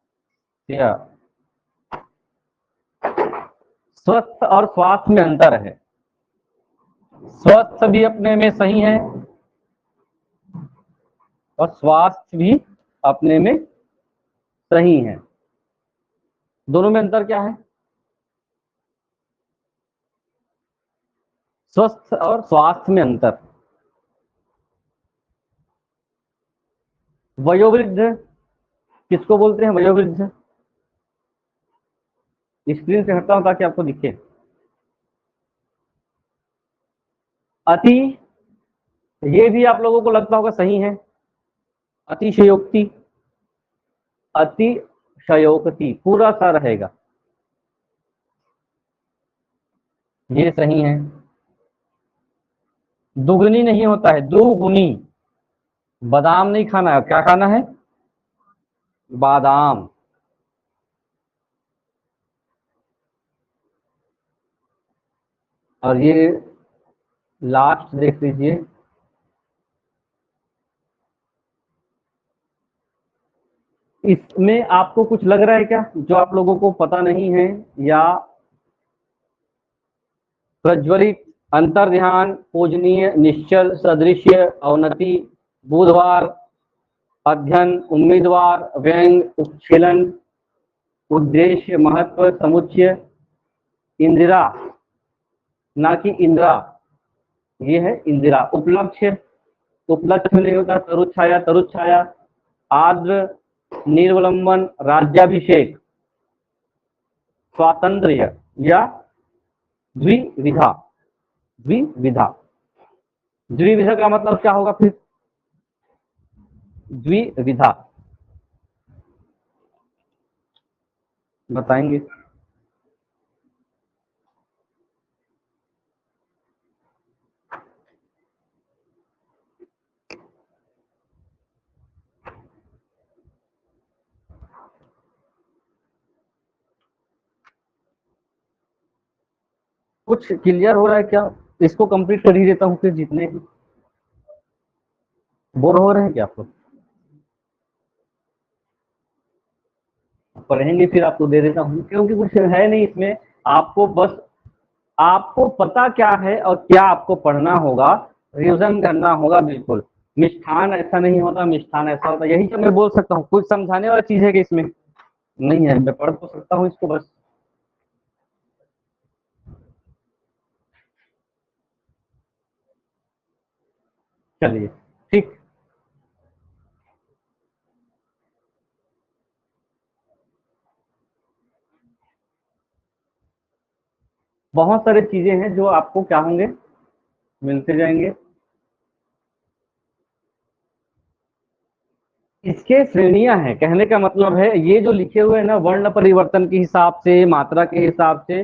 स्वस्थ और स्वास्थ्य में अंतर है, स्वस्थ भी अपने में सही है और स्वास्थ्य भी अपने में सही है, दोनों में अंतर क्या है, स्वस्थ और स्वास्थ्य में अंतर। वयोवृद्ध किसको बोलते हैं, वयोवृद्ध, स्क्रीन से हटता हूं ताकि आपको दिखे। अति, ये भी आप लोगों को लगता होगा सही है, अतिशयोक्ति, अतिशयोक्ति पूरा सा रहेगा, ये सही है। दुगनी नहीं होता है, दुगुनी, बादाम नहीं खाना है, क्या खाना है, बादाम, और ये लास्ट देख लीजिए। इसमें आपको कुछ लग रहा है क्या जो आप लोगों को पता नहीं है, या प्रज्वलित, अंतर्ध्यान, पूजनीय, निश्चल, सदृश्य, अवनति, बुधवार, अध्ययन, उम्मीदवार, व्यंग, उच्छेलन, उद्देश्य, महत्व, समुच्चय, इंदिरा, ना कि इंदिरा, ये है इंदिरा। उपलक्ष्य, उपलक्ष्य में नहीं होता, तरुच्छाया, तरुच्छाया, आर्द्र, निर्वलंबन, राज्याभिषेक, स्वातंत्र्य, या द्विविधा। द्विविधा, द्विविधा का मतलब क्या होगा फिर? द्विविधा बताएंगे। कुछ क्लियर हो रहा है क्या? इसको कंप्लीट कर ही देता हूँ फिर, जितने बोर हो रहे हैं क्या आप लोग? पढ़ेंगे फिर आपको दे देता हूँ, क्योंकि कुछ है नहीं इसमें। आपको बस, आपको पता क्या है और क्या आपको पढ़ना होगा, रिविजन करना होगा। बिल्कुल मिष्ठान ऐसा नहीं होता, मिष्ठान ऐसा होता, यही तो मैं बोल सकता हूँ। कुछ समझाने वाली चीज है कि इसमें नहीं है? मैं पढ़ तो सकता हूँ इसको बस। चलिए ठीक। बहुत सारी चीजें हैं जो आपको क्या होंगे, मिलते जाएंगे। इसके श्रेणियां हैं, कहने का मतलब है ये जो लिखे हुए हैं ना, वर्ण परिवर्तन के हिसाब से, मात्रा के हिसाब से।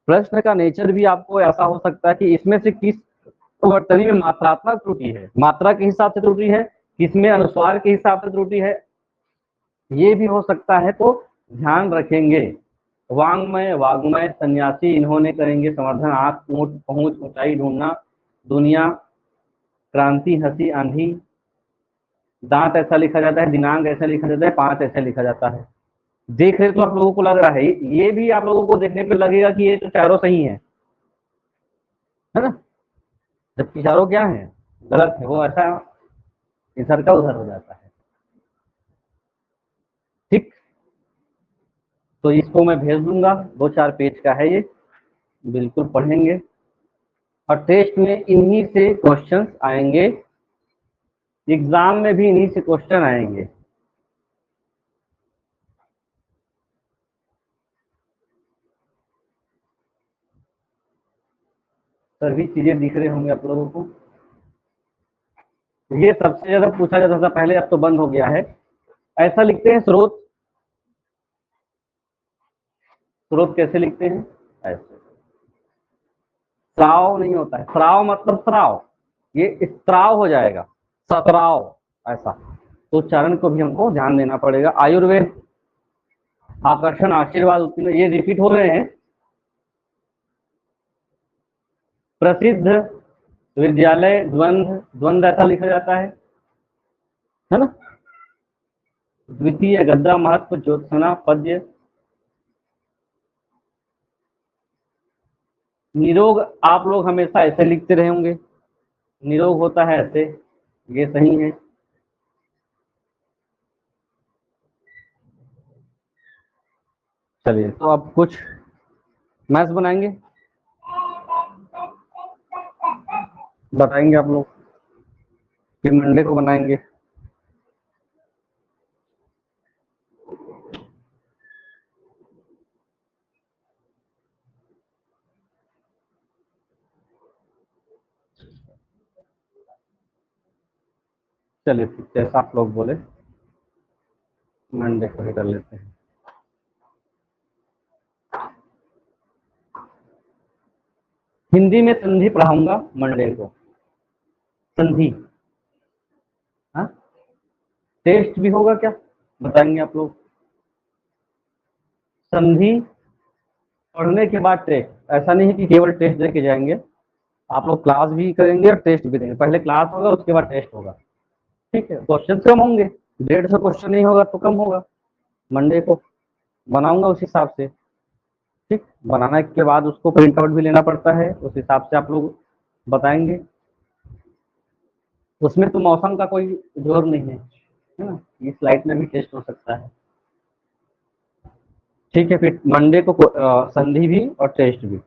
प्रश्न का नेचर भी आपको ऐसा हो सकता है कि इसमें से किस वर्तनी में मात्रात्मक त्रुटि है, मात्रा के हिसाब से त्रुटि है, किसमें अनुस्वार के हिसाब से त्रुटि है, ये भी हो सकता है। तो ध्यान रखेंगे। वांग्मय, वाग्मय, सन्यासी, इन्होंने करेंगे समर्थन। आंख, ऊंट, पहुंच, ऊंचाई, ढूंढना, दुनिया, क्रांति, हंसी, आंधी, दांत ऐसा लिखा जाता है, दिनांक ऐसा लिखा जाता है, पांच ऐसा लिखा जाता है। देख रहे तो आप लोगों को लग रहा है, ये भी आप लोगों को देखने पे लगेगा कि ये तो चारों सही है ना? जबकि चारों क्या है, गलत है। वो ऐसा इधर का उधर हो जाता है। ठीक, तो इसको मैं भेज दूंगा, दो चार पेज का है ये, बिल्कुल पढ़ेंगे। और टेस्ट में इन्हीं से क्वेश्चंस आएंगे, एग्जाम में भी इन्हीं से क्वेश्चन आएंगे। सभी चीजें दिख रहे होंगे आप लोगों को। ये सबसे ज्यादा पूछा जाता था पहले, अब तो बंद हो गया है। ऐसा लिखते हैं स्रोत, स्रोत कैसे लिखते हैं? ऐसे। स्राव नहीं होता है, स्राव मतलब स्राव, ये स्त्राव हो जाएगा, सतराव, ऐसा। तो उच्चारण को भी हमको ध्यान देना पड़ेगा। आयुर्वेद, आकर्षण, आशीर्वाद, उत्पीड़न, ये रिपीट हो रहे हैं। प्रसिद्ध, विद्यालय, द्वंद्व, द्वंद्व ऐसा लिखा जाता है ना? द्वितीय, गद्दा, महत्व, ज्योत्सना, पद्य। निरोग आप लोग हमेशा ऐसे लिखते रहे होंगे, निरोग होता है ऐसे, ये सही है। चलिए, तो अब कुछ मैथ्स बनाएंगे, बताएंगे आप लोग, फिर मंडे को बनाएंगे। चलिए, जैसा आप लोग बोले, मंडे को ही कर लेते हैं। हिंदी में संधि पढ़ाऊंगा मंडे को, संधि। हाँ, टेस्ट भी होगा क्या, बताएंगे आप लोग? संधि पढ़ने के बाद टेस्ट, ऐसा नहीं है कि केवल टेस्ट दे के जाएंगे। आप लोग क्लास भी करेंगे और टेस्ट भी देंगे, पहले क्लास होगा उसके बाद टेस्ट होगा, ठीक है। क्वेश्चन कम होंगे, 150 क्वेश्चन नहीं होगा तो कम होगा, मंडे को बनाऊंगा उस हिसाब से, ठीक। बनाने के बाद उसको प्रिंट आउट भी लेना पड़ता है, उस हिसाब से आप लोग बताएंगे। उसमें तो मौसम का कोई जोर नहीं है ना, इस लाइट में भी टेस्ट हो सकता है, ठीक है। फिर मंडे को संधि भी और टेस्ट भी।